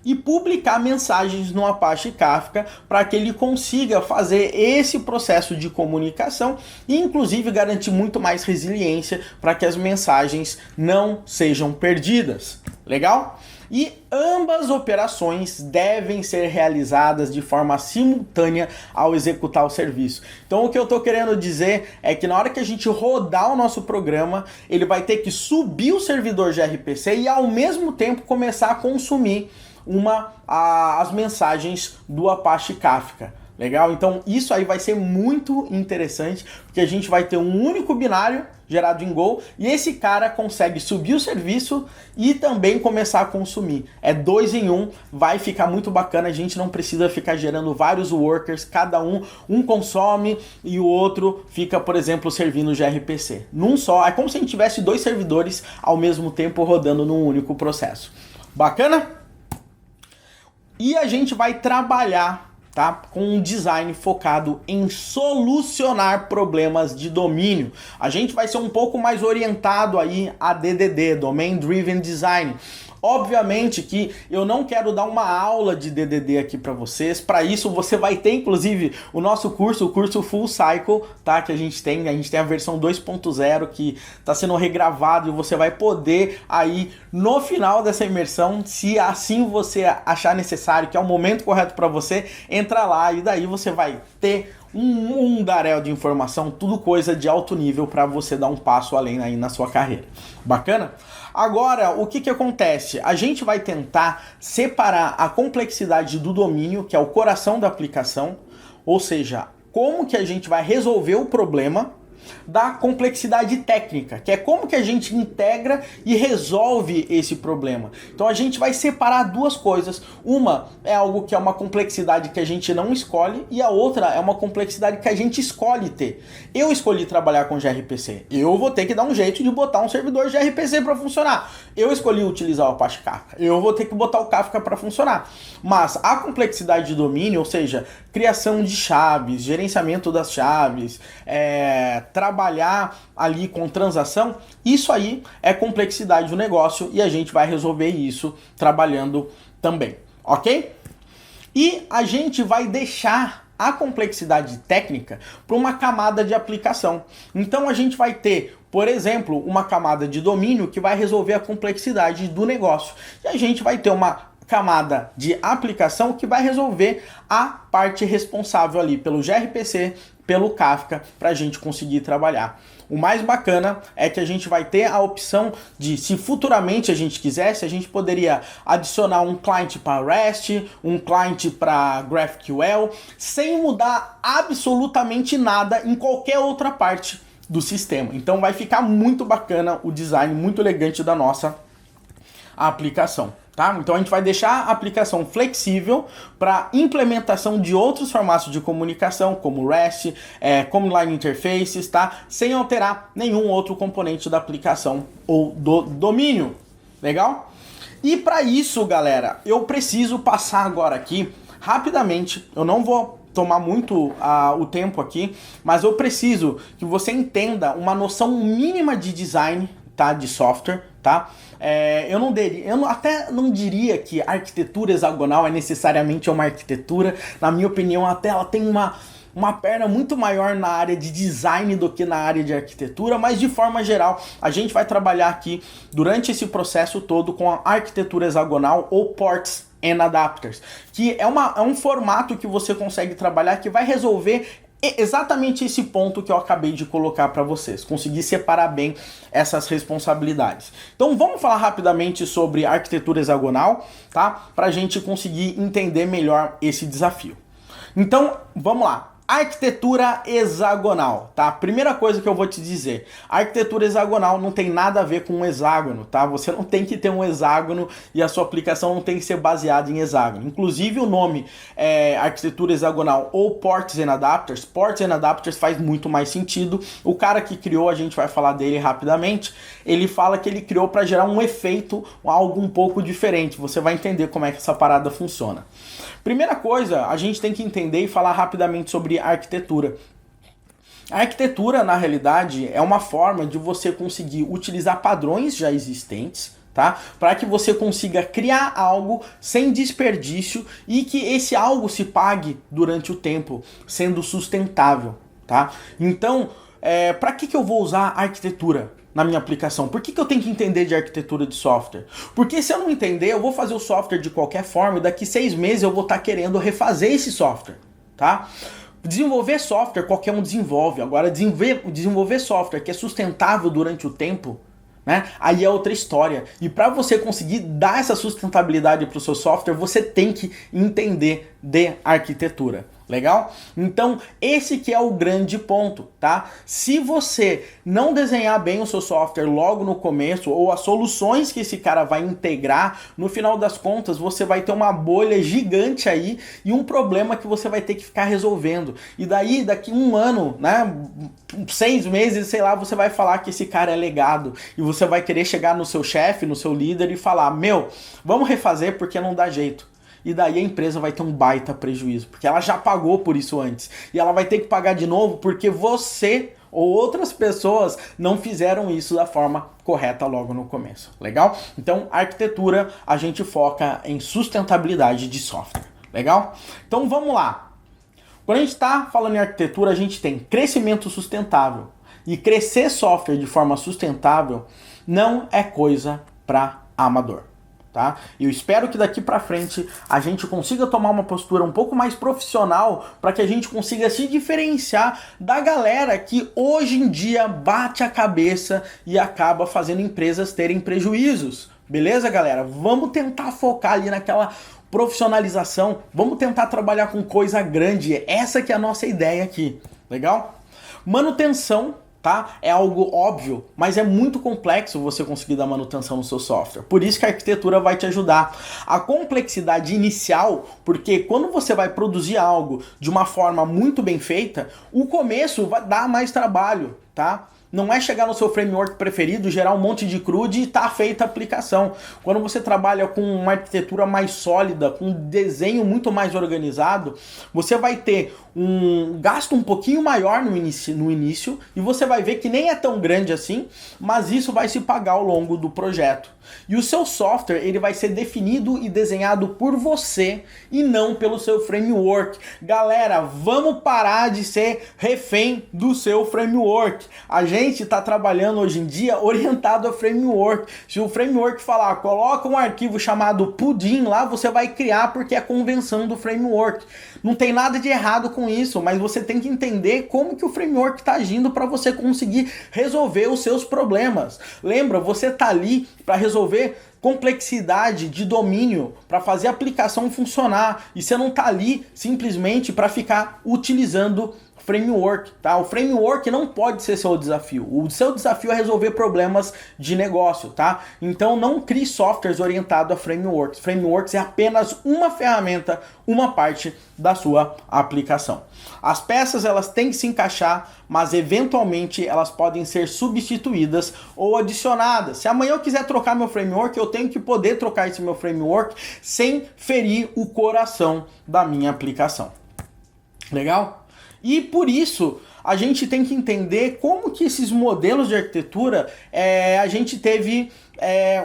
e publicar mensagens no Apache Kafka para que ele consiga fazer esse processo de comunicação e inclusive garantir muito mais resiliência para que as mensagens não sejam perdidas. Legal? E ambas operações devem ser realizadas de forma simultânea ao executar o serviço. Então o que eu estou querendo dizer é que na hora que a gente rodar o nosso programa, ele vai ter que subir o servidor gRPC e ao mesmo tempo começar a consumir as mensagens do Apache Kafka. Legal? Então isso aí vai ser muito interessante, porque a gente vai ter um único binário gerado em Go e esse cara consegue subir o serviço e também começar a consumir. É 2 em 1, vai ficar muito bacana, a gente não precisa ficar gerando vários workers, cada um consome e o outro fica, por exemplo, servindo o gRPC. Num só, é como se a gente tivesse 2 servidores ao mesmo tempo rodando num único processo. Bacana? E a gente vai trabalhar, tá, com um design focado em solucionar problemas de domínio. A gente vai ser um pouco mais orientado aí a DDD, Domain Driven Design. Obviamente que eu não quero dar uma aula de DDD aqui para vocês. Para isso você vai ter inclusive o nosso curso, o curso Full Cycle, tá? Que a gente tem a versão 2.0 que está sendo regravado e você vai poder aí no final dessa imersão, se assim você achar necessário, que é o momento correto para você, entra lá e daí você vai ter um mundaréu de informação, tudo coisa de alto nível para você dar um passo além aí na sua carreira. Bacana? Agora, o que acontece? A gente vai tentar separar a complexidade do domínio, que é o coração da aplicação, ou seja, como que a gente vai resolver o problema, da complexidade técnica, que é como que a gente integra e resolve esse problema. Então a gente vai separar duas coisas. Uma é algo que é uma complexidade que a gente não escolhe e a outra é uma complexidade que a gente escolhe ter. Eu escolhi trabalhar com gRPC. Eu vou ter que dar um jeito de botar um servidor gRPC para funcionar. Eu escolhi utilizar o Apache Kafka. Eu vou ter que botar o Kafka para funcionar. Mas a complexidade de domínio, ou seja, criação de chaves, gerenciamento das chaves, trabalhar ali com transação, isso aí é complexidade do negócio e a gente vai resolver isso trabalhando também, ok? E a gente vai deixar a complexidade técnica para uma camada de aplicação. Então a gente vai ter, por exemplo, uma camada de domínio que vai resolver a complexidade do negócio. E a gente vai ter uma camada de aplicação que vai resolver a parte responsável ali pelo gRPC, pelo Kafka, para a gente conseguir trabalhar. O mais bacana é que a gente vai ter a opção de, se futuramente a gente quisesse, a gente poderia adicionar um client para REST, um client para GraphQL, sem mudar absolutamente nada em qualquer outra parte do sistema. Então vai ficar muito bacana o design, muito elegante da nossa aplicação. Tá? Então a gente vai deixar a aplicação flexível para implementação de outros formatos de comunicação, como REST, Command-Line Interfaces, tá? Sem alterar nenhum outro componente da aplicação ou do domínio. Legal? E para isso, galera, eu preciso passar agora aqui rapidamente. Eu não vou tomar muito o tempo aqui, mas eu preciso que você entenda uma noção mínima de design, tá? De software, tá? Eu até não diria que a arquitetura hexagonal é necessariamente uma arquitetura. Na minha opinião, até ela tem uma perna muito maior na área de design do que na área de arquitetura, mas de forma geral, a gente vai trabalhar aqui durante esse processo todo com a arquitetura hexagonal ou ports and adapters, que é um formato que você consegue trabalhar que vai resolver exatamente esse ponto que eu acabei de colocar para vocês, conseguir separar bem essas responsabilidades. Então vamos falar rapidamente sobre arquitetura hexagonal, tá? Para a gente conseguir entender melhor esse desafio. Então vamos lá. Arquitetura hexagonal, tá? Primeira coisa que eu vou te dizer, a arquitetura hexagonal não tem nada a ver com um hexágono, tá? Você não tem que ter um hexágono e a sua aplicação não tem que ser baseada em hexágono. Inclusive o nome arquitetura hexagonal ou ports and adapters faz muito mais sentido. O cara que criou, a gente vai falar dele rapidamente, ele fala que ele criou para gerar um efeito, algo um pouco diferente. Você vai entender como é que essa parada funciona. Primeira coisa, a gente tem que entender e falar rapidamente sobre arquitetura. A arquitetura, na realidade, é uma forma de você conseguir utilizar padrões já existentes, tá? Para que você consiga criar algo sem desperdício e que esse algo se pague durante o tempo, sendo sustentável, tá? Então, para que eu vou usar arquitetura na minha aplicação? Por que eu tenho que entender de arquitetura de software? Porque se eu não entender, eu vou fazer o software de qualquer forma e daqui 6 meses eu vou estar querendo refazer esse software, tá? Desenvolver software, qualquer um desenvolve. Agora, desenvolver software que é sustentável durante o tempo, né? Aí é outra história. E para você conseguir dar essa sustentabilidade para o seu software, você tem que entender de arquitetura. Legal? Então, esse que é o grande ponto, tá? Se você não desenhar bem o seu software logo no começo, ou as soluções que esse cara vai integrar, no final das contas, você vai ter uma bolha gigante aí e um problema que você vai ter que ficar resolvendo. E daí, daqui 1 ano, né, 6 meses, sei lá, você vai falar que esse cara é legado. E você vai querer chegar no seu chefe, no seu líder e falar, meu, vamos refazer porque não dá jeito. E daí a empresa vai ter um baita prejuízo, porque ela já pagou por isso antes. E ela vai ter que pagar de novo porque você ou outras pessoas não fizeram isso da forma correta logo no começo. Legal? Então, arquitetura, a gente foca em sustentabilidade de software. Legal? Então, vamos lá. Quando a gente está falando em arquitetura, a gente tem crescimento sustentável. E crescer software de forma sustentável não é coisa para amador. Tá? Eu espero que daqui para frente a gente consiga tomar uma postura um pouco mais profissional para que a gente consiga se diferenciar da galera que hoje em dia bate a cabeça e acaba fazendo empresas terem prejuízos. Beleza, galera? Vamos tentar focar ali naquela profissionalização, vamos tentar trabalhar com coisa grande. Essa que é a nossa ideia aqui. Legal? Manutenção, tá? É algo óbvio, mas é muito complexo você conseguir dar manutenção no seu software. Por isso que a arquitetura vai te ajudar. A complexidade inicial, porque quando você vai produzir algo de uma forma muito bem feita, o começo vai dar mais trabalho, tá? Não é chegar no seu framework preferido, gerar um monte de CRUD e tá feita a aplicação. Quando você trabalha com uma arquitetura mais sólida, com um desenho muito mais organizado, você vai ter um gasto um pouquinho maior no início e você vai ver que nem é tão grande assim, mas isso vai se pagar ao longo do projeto. E o seu software, ele vai ser definido e desenhado por você e não pelo seu framework. Galera, vamos parar de ser refém do seu framework. A gente está trabalhando hoje em dia orientado a framework. Se o framework falar, coloca um arquivo chamado pudim lá, você vai criar porque é a convenção do framework. Não tem nada de errado com isso, mas você tem que entender como que o framework está agindo para você conseguir resolver os seus problemas. Lembra, você está ali para resolver complexidade de domínio, para fazer a aplicação funcionar, e você não está ali simplesmente para ficar utilizando framework, tá? O framework não pode ser seu desafio. O seu desafio é resolver problemas de negócio, tá? Então não crie softwares orientados a frameworks. Frameworks é apenas uma ferramenta, uma parte da sua aplicação. As peças, elas têm que se encaixar, mas eventualmente elas podem ser substituídas ou adicionadas. Se amanhã eu quiser trocar meu framework, eu tenho que poder trocar esse meu framework sem ferir o coração da minha aplicação. Legal? E por isso, a gente tem que entender como que esses modelos de arquitetura, a gente teve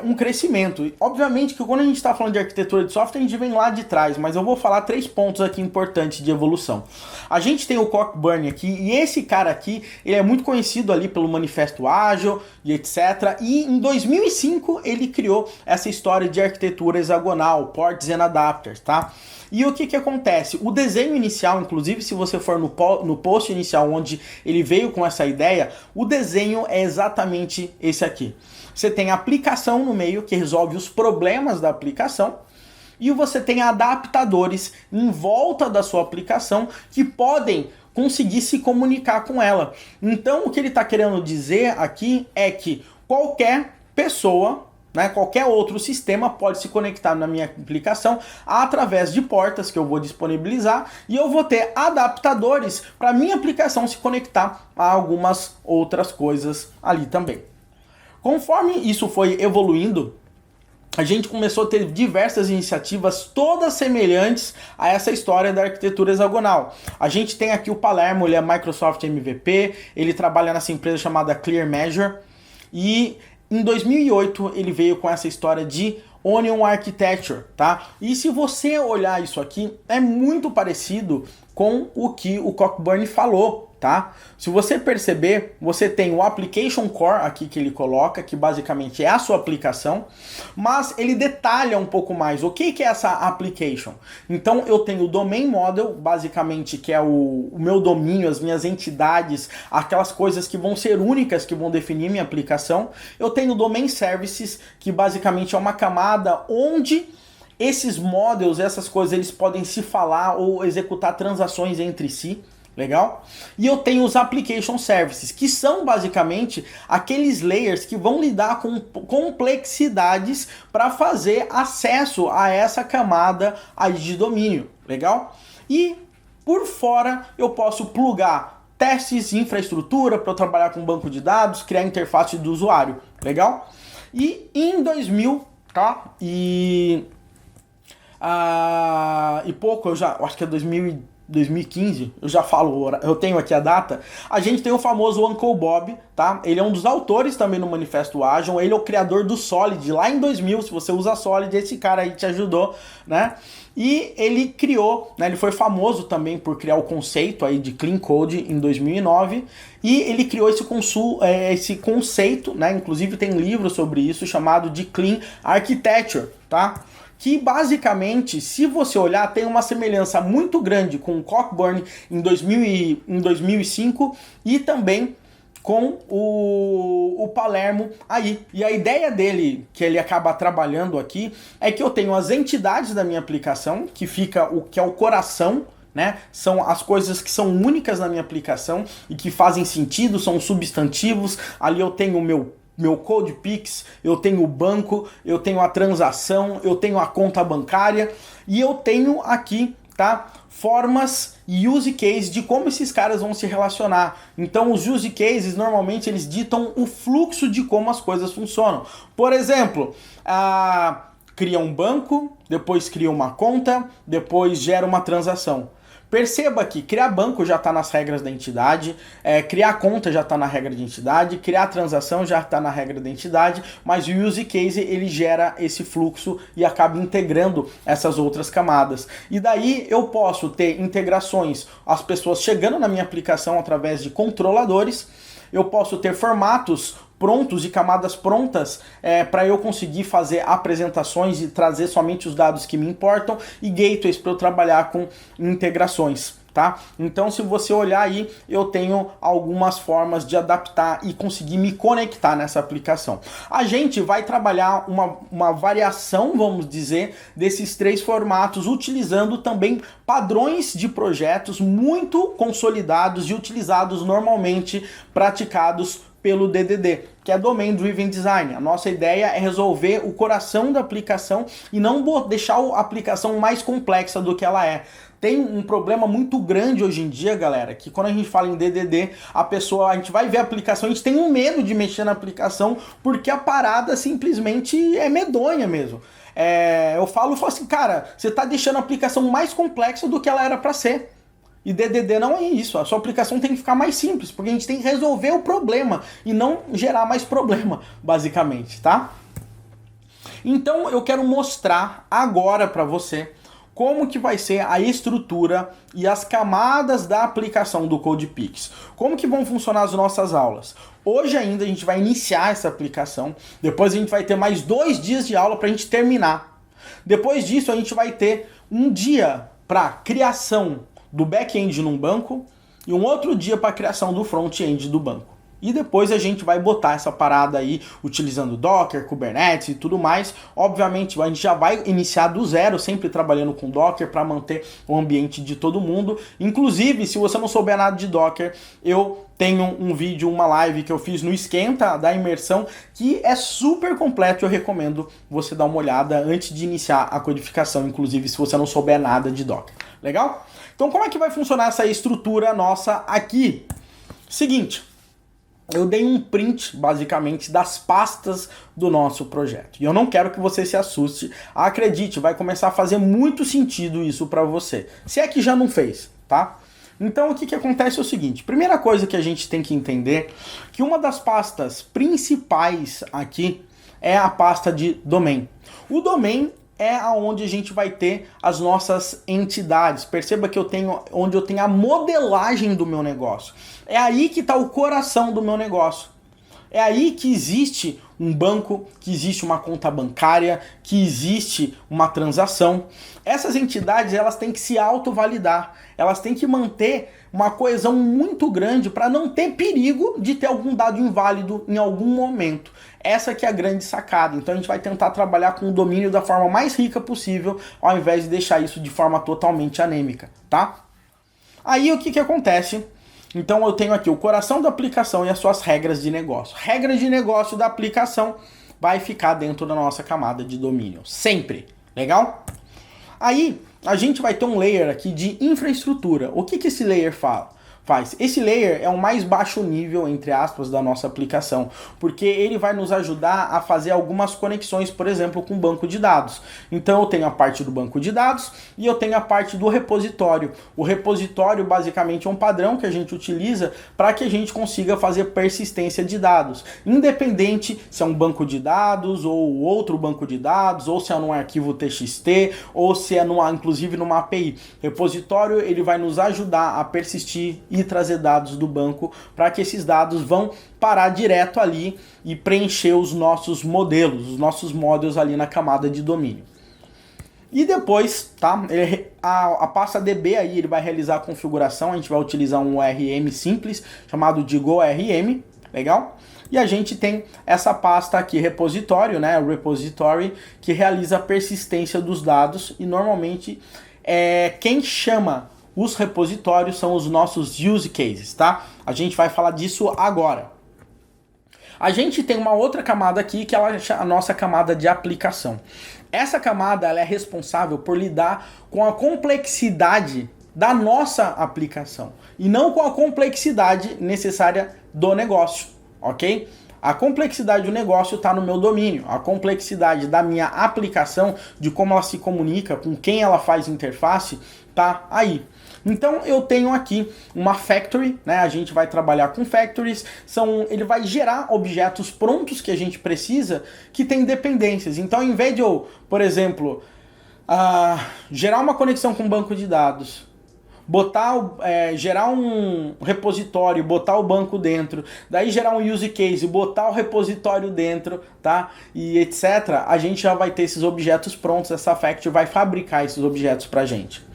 um crescimento. E, obviamente que quando a gente está falando de arquitetura de software, a gente vem lá de trás, mas eu vou falar 3 pontos aqui importantes de evolução. A gente tem o Cockburn aqui, e esse cara aqui, ele é muito conhecido ali pelo Manifesto Ágil e etc. E em 2005, ele criou essa história de arquitetura hexagonal, ports and adapters, tá? E o que acontece? O desenho inicial, inclusive se você for no post inicial onde ele veio com essa ideia, o desenho é exatamente esse aqui. Você tem a aplicação no meio que resolve os problemas da aplicação e você tem adaptadores em volta da sua aplicação que podem conseguir se comunicar com ela. Então o que ele está querendo dizer aqui é que qualquer pessoa, qualquer outro sistema pode se conectar na minha aplicação através de portas que eu vou disponibilizar e eu vou ter adaptadores para minha aplicação se conectar a algumas outras coisas ali também. Conforme isso foi evoluindo, a gente começou a ter diversas iniciativas todas semelhantes a essa história da arquitetura hexagonal. A gente tem aqui o Palermo, ele é Microsoft MVP, ele trabalha nessa empresa chamada Clear Measure e em 2008 ele veio com essa história de Onion Architecture, tá? E se você olhar isso aqui, é muito parecido com o que o Cockburn falou, tá? Se você perceber, você tem o Application Core aqui que ele coloca, que basicamente é a sua aplicação, mas ele detalha um pouco mais o que é essa application. Então eu tenho o Domain Model, basicamente, que é o meu domínio, as minhas entidades, aquelas coisas que vão ser únicas, que vão definir minha aplicação. Eu tenho o Domain Services, que basicamente é uma camada onde esses models, essas coisas, eles podem se falar ou executar transações entre si. Legal? E eu tenho os Application Services, que são basicamente aqueles layers que vão lidar com complexidades para fazer acesso a essa camada aí de domínio. Legal? E por fora eu posso plugar testes, infraestrutura para eu trabalhar com banco de dados, criar interface do usuário. Legal? E em 2000, tá? E pouco, eu acho que é 2015, eu já falo, eu tenho aqui a data, a gente tem o famoso Uncle Bob, tá? Ele é um dos autores também no Manifesto Agile, ele é o criador do Solid, lá em 2000, se você usa Solid, esse cara aí te ajudou, né? E ele criou, né, ele foi famoso também por criar o conceito aí de Clean Code em 2009, e ele criou esse conceito, né, inclusive tem livro sobre isso, chamado de Clean Architecture, tá? Que basicamente, se você olhar, tem uma semelhança muito grande com o Cockburn em 2005 e também com o Palermo aí. E a ideia dele, que ele acaba trabalhando aqui, é que eu tenho as entidades da minha aplicação, que é o coração, né? São as coisas que são únicas na minha aplicação e que fazem sentido, são substantivos. Ali eu tenho o meu CodePix, eu tenho o banco, eu tenho a transação, eu tenho a conta bancária e eu tenho aqui, tá, formas e use case de como esses caras vão se relacionar. Então os use cases normalmente eles ditam o fluxo de como as coisas funcionam. Por exemplo, cria um banco, depois cria uma conta, depois gera uma transação. Perceba que criar banco já está nas regras da entidade, criar conta já está na regra de entidade, criar transação já está na regra da entidade, mas o use case ele gera esse fluxo e acaba integrando essas outras camadas. E daí eu posso ter integrações, as pessoas chegando na minha aplicação através de controladores, eu posso ter formatos prontos e camadas prontas para eu conseguir fazer apresentações e trazer somente os dados que me importam e gateways para eu trabalhar com integrações, tá? Então se você olhar aí, eu tenho algumas formas de adaptar e conseguir me conectar nessa aplicação. A gente vai trabalhar uma variação, vamos dizer, desses três formatos, utilizando também padrões de projetos muito consolidados e utilizados normalmente, praticados pelo DDD, que é Domain Driven Design. A nossa ideia é resolver o coração da aplicação e não deixar a aplicação mais complexa do que ela é. Tem um problema muito grande hoje em dia, galera, que quando a gente fala em DDD, a gente vai ver a aplicação, a gente tem um medo de mexer na aplicação porque a parada simplesmente é medonha mesmo. Eu falo assim, cara, você tá deixando a aplicação mais complexa do que ela era para ser. E DDD não é isso, a sua aplicação tem que ficar mais simples, porque a gente tem que resolver o problema e não gerar mais problema, basicamente, tá? Então eu quero mostrar agora para você como que vai ser a estrutura e as camadas da aplicação do CodePix. Como que vão funcionar as nossas aulas. Hoje ainda a gente vai iniciar essa aplicação, depois a gente vai ter mais 2 dias de aula para a gente terminar. Depois disso a gente vai ter um dia para criação do back-end num banco e um outro dia para a criação do front-end do banco. E depois a gente vai botar essa parada aí utilizando Docker, Kubernetes e tudo mais. Obviamente a gente já vai iniciar do zero, sempre trabalhando com Docker para manter o ambiente de todo mundo. Inclusive, se você não souber nada de Docker, eu tenho um vídeo, uma live que eu fiz no Esquenta da imersão, que é super completo, eu recomendo você dar uma olhada antes de iniciar a codificação, inclusive se você não souber nada de Docker. Legal? Então como é que vai funcionar essa estrutura nossa aqui? Seguinte, eu dei um print, basicamente, das pastas do nosso projeto. E eu não quero que você se assuste. Acredite, vai começar a fazer muito sentido isso para você. Se é que já não fez, tá? Então o que acontece é o seguinte, primeira coisa que a gente tem que entender, que uma das pastas principais aqui é a pasta de domain. O domain é onde a gente vai ter as nossas entidades. Perceba que onde eu tenho a modelagem do meu negócio. É aí que está o coração do meu negócio. É aí que existe um banco, que existe uma conta bancária, que existe uma transação. Essas entidades, elas têm que se autovalidar. Elas têm que manter uma coesão muito grande para não ter perigo de ter algum dado inválido em algum momento. Essa que é a grande sacada. Então a gente vai tentar trabalhar com o domínio da forma mais rica possível, ao invés de deixar isso de forma totalmente anêmica, tá? Aí o que acontece? Então eu tenho aqui o coração da aplicação e as suas regras de negócio. Regras de negócio da aplicação vai ficar dentro da nossa camada de domínio. Sempre. Legal? Aí a gente vai ter um layer aqui de infraestrutura. O que esse layer faz? Esse layer é o mais baixo nível, entre aspas, da nossa aplicação, porque ele vai nos ajudar a fazer algumas conexões, por exemplo, com o banco de dados. Então eu tenho a parte do banco de dados e eu tenho a parte do repositório. O repositório basicamente é um padrão que a gente utiliza para que a gente consiga fazer persistência de dados, independente se é um banco de dados ou outro banco de dados, ou se é num arquivo TXT, ou se é inclusive numa API. Repositório, ele vai nos ajudar a persistir e trazer dados do banco para que esses dados vão parar direto ali e preencher os nossos modelos, os nossos models ali na camada de domínio. E depois, tá? A pasta DB aí ele vai realizar a configuração, a gente vai utilizar um ORM simples chamado de GoRM, legal? E a gente tem essa pasta aqui, repositório, né? O repository, que realiza a persistência dos dados e normalmente quem chama os repositórios são os nossos use cases, tá? A gente vai falar disso agora. A gente tem uma outra camada aqui, que é a nossa camada de aplicação. Essa camada ela é responsável por lidar com a complexidade da nossa aplicação e não com a complexidade necessária do negócio, ok? A complexidade do negócio está no meu domínio, a complexidade da minha aplicação, de como ela se comunica, com quem ela faz interface, tá aí. Então eu tenho aqui uma factory, né? A gente vai trabalhar com factories, ele vai gerar objetos prontos que a gente precisa, que tem dependências. Então ao invés de eu, por exemplo, gerar uma conexão com um banco de dados, gerar um repositório, botar o banco dentro, daí gerar um use case, botar o repositório dentro, tá? E etc. A gente já vai ter esses objetos prontos, essa factory vai fabricar esses objetos pra gente.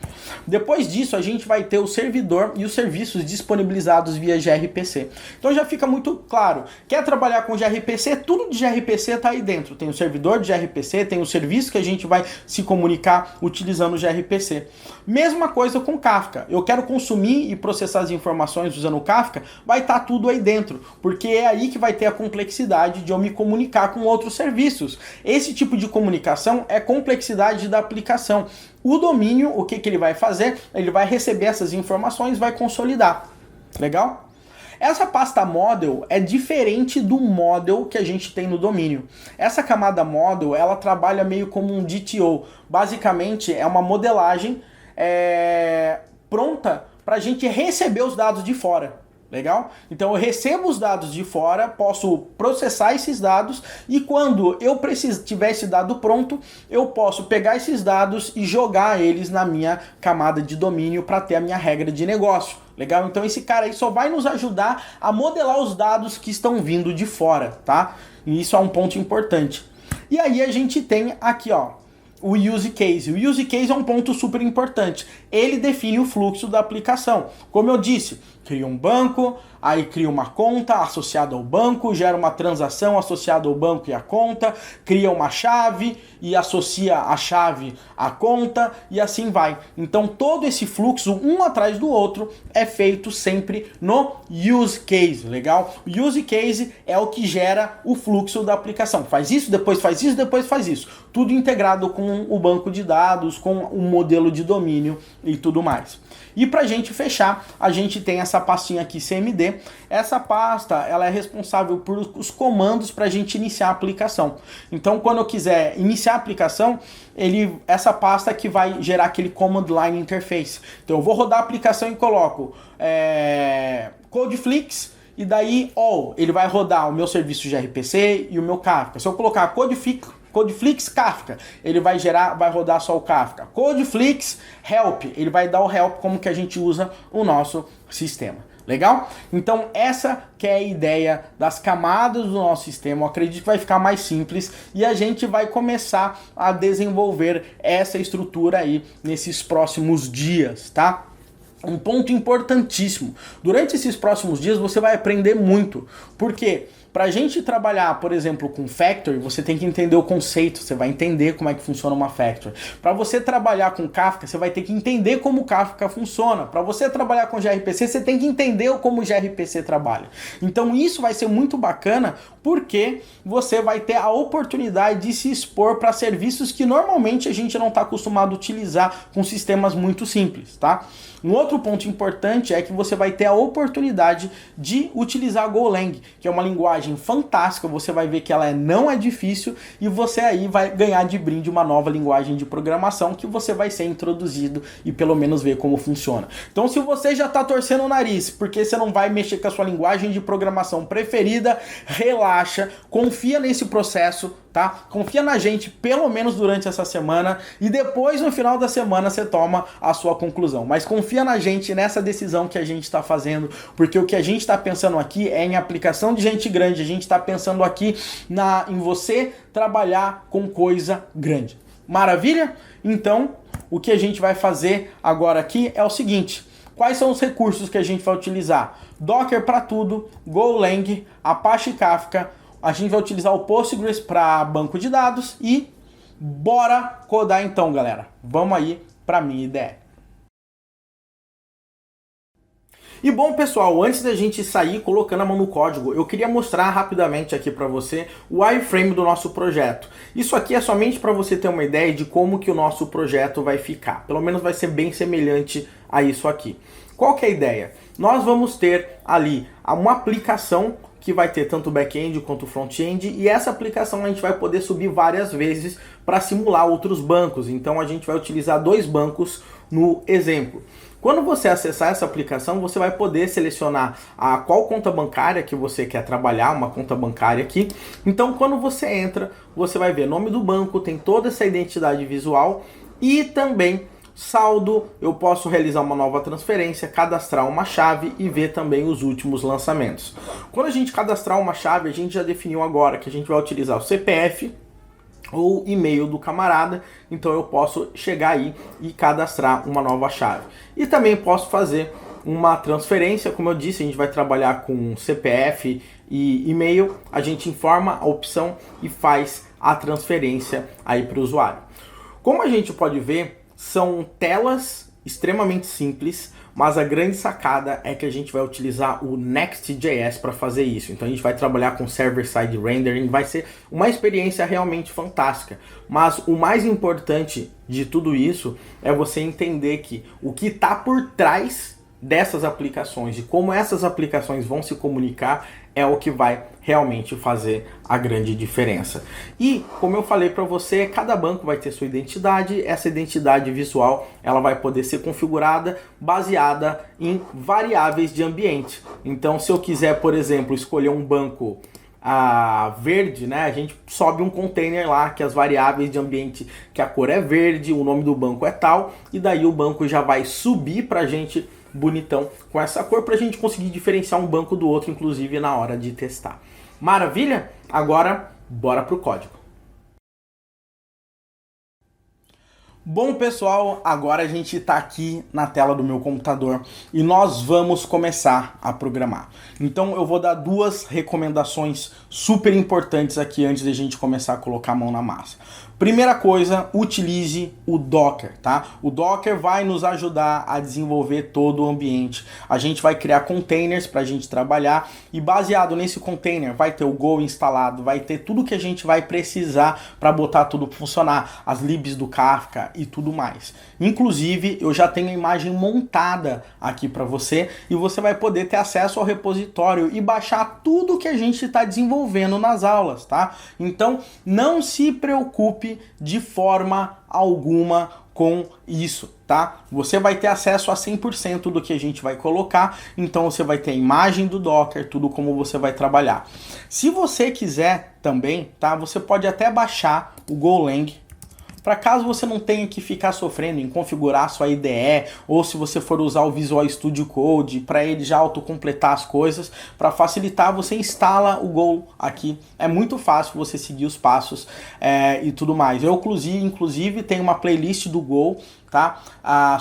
Depois disso, a gente vai ter o servidor e os serviços disponibilizados via gRPC. Então já fica muito claro, quer trabalhar com gRPC, tudo de gRPC está aí dentro. Tem o servidor de gRPC, tem o serviço que a gente vai se comunicar utilizando o gRPC. Mesma coisa com Kafka. Eu quero consumir e processar as informações usando o Kafka, vai estar tudo aí dentro, porque é aí que vai ter a complexidade de eu me comunicar com outros serviços. Esse tipo de comunicação é complexidade da aplicação. O domínio, o que ele vai fazer? Ele vai receber essas informações, vai consolidar. Legal? Essa pasta model é diferente do model que a gente tem no domínio. Essa camada model, ela trabalha meio como um DTO. Basicamente, é uma modelagem pronta para a gente receber os dados de fora. Legal? Então eu recebo os dados de fora, posso processar esses dados e quando eu tiver esse dado pronto, eu posso pegar esses dados e jogar eles na minha camada de domínio para ter a minha regra de negócio. Legal? Então esse cara aí só vai nos ajudar a modelar os dados que estão vindo de fora, tá? E isso é um ponto importante. E aí a gente tem aqui, ó, o use case. O use case é um ponto super importante. Ele define o fluxo da aplicação. Como eu disse, cria um banco, aí cria uma conta associada ao banco, gera uma transação associada ao banco e à conta, cria uma chave e associa a chave à conta e assim vai. Então todo esse fluxo, um atrás do outro, é feito sempre no use case, legal? O use case é o que gera o fluxo da aplicação. Faz isso, depois faz isso, depois faz isso. Tudo integrado com o banco de dados, com o modelo de domínio e tudo mais. E pra gente fechar, a gente tem essa essa pastinha aqui CMD. Essa pasta, ela é responsável por os comandos para a gente iniciar a aplicação. Então, quando eu quiser iniciar a aplicação, essa pasta que vai gerar aquele Command Line Interface. Então, eu vou rodar a aplicação e coloco Codeflix, e daí ele vai rodar o meu serviço gRPC e o meu Kafka. Se eu colocar Codeflix Kafka, ele vai rodar só o Kafka. Codeflix Help, ele vai dar o help como que a gente usa o nosso sistema. Legal? Então essa que é a ideia das camadas do nosso sistema. Eu acredito que vai ficar mais simples e a gente vai começar a desenvolver essa estrutura aí nesses próximos dias, tá? Um ponto importantíssimo. Durante esses próximos dias você vai aprender muito. Por quê? Para a gente trabalhar, por exemplo, com Factory, você tem que entender o conceito, você vai entender como é que funciona uma Factory. Para você trabalhar com Kafka, você vai ter que entender como o Kafka funciona. Para você trabalhar com gRPC, você tem que entender como o gRPC trabalha. Então isso vai ser muito bacana, porque você vai ter a oportunidade de se expor para serviços que normalmente a gente não está acostumado a utilizar com sistemas muito simples, tá? Um outro ponto importante é que você vai ter a oportunidade de utilizar Golang, que é uma linguagem fantástica. Você vai ver que ela não é difícil e você aí vai ganhar de brinde uma nova linguagem de programação que você vai ser introduzido e pelo menos ver como funciona. Então, se você já está torcendo o nariz porque você não vai mexer com a sua linguagem de programação preferida, relaxa, confia nesse processo, tá? Confia na gente pelo menos durante essa semana e depois no final da semana você toma a sua conclusão. Mas confia na gente nessa decisão que a gente está fazendo, porque o que a gente está pensando aqui é em aplicação de gente grande. A gente está pensando aqui em você trabalhar com coisa grande. Maravilha? Então, o que a gente vai fazer agora aqui é o seguinte. Quais são os recursos que a gente vai utilizar? Docker para tudo, Golang, Apache Kafka. A gente vai utilizar o Postgres para banco de dados e bora codar então, galera. Vamos aí para minha ideia. E bom, pessoal, antes da gente sair colocando a mão no código, eu queria mostrar rapidamente aqui para você o wireframe do nosso projeto. Isso aqui é somente para você ter uma ideia de como que o nosso projeto vai ficar. Pelo menos vai ser bem semelhante a isso aqui. Qual que é a ideia? Nós vamos ter ali uma aplicação que vai ter tanto o back-end quanto o front-end, e essa aplicação a gente vai poder subir várias vezes para simular outros bancos. Então a gente vai utilizar 2 bancos no exemplo. Quando você acessar essa aplicação, você vai poder selecionar a qual conta bancária que você quer trabalhar, uma conta bancária aqui. Então quando você entra, você vai ver nome do banco, tem toda essa identidade visual e também saldo. Eu posso realizar uma nova transferência, cadastrar uma chave e ver também os últimos lançamentos. Quando a gente cadastrar uma chave, a gente já definiu agora que a gente vai utilizar o CPF ou e-mail do camarada, então eu posso chegar aí e cadastrar uma nova chave. E também posso fazer uma transferência, como eu disse, a gente vai trabalhar com CPF e e-mail, a gente informa a opção e faz a transferência aí para o usuário. Como a gente pode ver, são telas extremamente simples, mas a grande sacada é que a gente vai utilizar o Next.js para fazer isso. Então a gente vai trabalhar com server-side rendering, vai ser uma experiência realmente fantástica. Mas o mais importante de tudo isso é você entender que o que está por trás dessas aplicações, de como essas aplicações vão se comunicar, é o que vai realmente fazer a grande diferença. E, como eu falei para você, cada banco vai ter sua identidade. Essa identidade visual ela vai poder ser configurada baseada em variáveis de ambiente. Então, se eu quiser, por exemplo, escolher um banco verde, né, a gente sobe um container lá que as variáveis de ambiente, que a cor é verde, o nome do banco é tal, e daí o banco já vai subir para a gente bonitão com essa cor para a gente conseguir diferenciar um banco do outro, inclusive na hora de testar. Maravilha? Agora, bora pro código. Bom, pessoal, agora a gente está aqui na tela do meu computador e nós vamos começar a programar. Então eu vou dar 2 recomendações super importantes aqui antes de a gente começar a colocar a mão na massa. Primeira coisa, utilize o Docker, tá? O Docker vai nos ajudar a desenvolver todo o ambiente. A gente vai criar containers para a gente trabalhar e baseado nesse container vai ter o Go instalado, vai ter tudo que a gente vai precisar para botar tudo para funcionar, as libs do Kafka e tudo mais. Inclusive, eu já tenho a imagem montada aqui para você e você vai poder ter acesso ao repositório e baixar tudo que a gente está desenvolvendo nas aulas, tá? Então, não se preocupe de forma alguma com isso, tá? Você vai ter acesso a 100% do que a gente vai colocar, então você vai ter a imagem do Docker, tudo como você vai trabalhar. Se você quiser também, tá? Você pode até baixar o Golang, para caso você não tenha que ficar sofrendo em configurar sua IDE, ou se você for usar o Visual Studio Code para ele já autocompletar as coisas, para facilitar, você instala o Go aqui. É muito fácil você seguir os passos e tudo mais. Eu, inclusive, tenho uma playlist do Go, tá?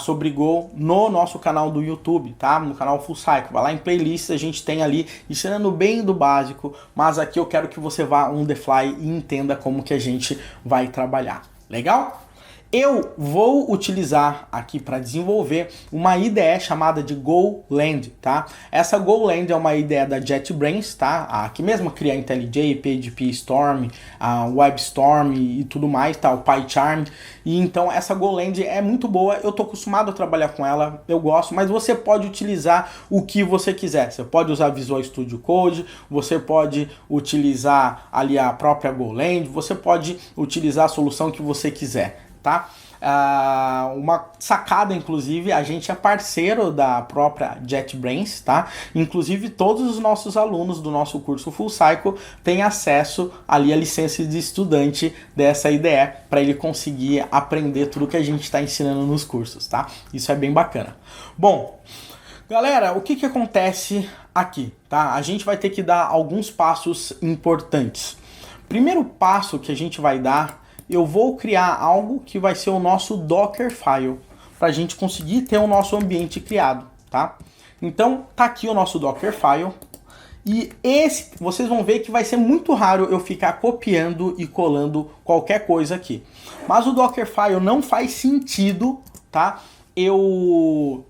Sobre Go no nosso canal do YouTube, tá? No canal Full Cycle. Vai lá em playlists, a gente tem ali ensinando bem do básico, mas aqui eu quero que você vá on the fly e entenda como que a gente vai trabalhar. Legal? Eu vou utilizar aqui para desenvolver uma IDE chamada de Golang, tá? Essa Golang é uma IDE da JetBrains, tá? Aqui mesmo cria IntelliJ, PHP Storm, a WebStorm e tudo mais, tá? O PyCharm. E então essa Golang é muito boa, eu tô acostumado a trabalhar com ela, eu gosto, mas você pode utilizar o que você quiser. Você pode usar Visual Studio Code, você pode utilizar ali a própria Golang, você pode utilizar a solução que você quiser, tá? Uma sacada, inclusive, a gente é parceiro da própria JetBrains, tá? Inclusive todos os nossos alunos do nosso curso Full Cycle têm acesso ali à licença de estudante dessa IDE para ele conseguir aprender tudo que a gente está ensinando nos cursos, tá? Isso é bem bacana. Bom, galera, o que acontece aqui, tá? A gente vai ter que dar alguns passos importantes. Primeiro passo que a gente vai dar, eu vou criar algo que vai ser o nosso Dockerfile, para a gente conseguir ter o nosso ambiente criado, tá? Então, tá aqui o nosso Dockerfile, e esse, vocês vão ver que vai ser muito raro eu ficar copiando e colando qualquer coisa aqui. Mas o Dockerfile não faz sentido, tá? Eu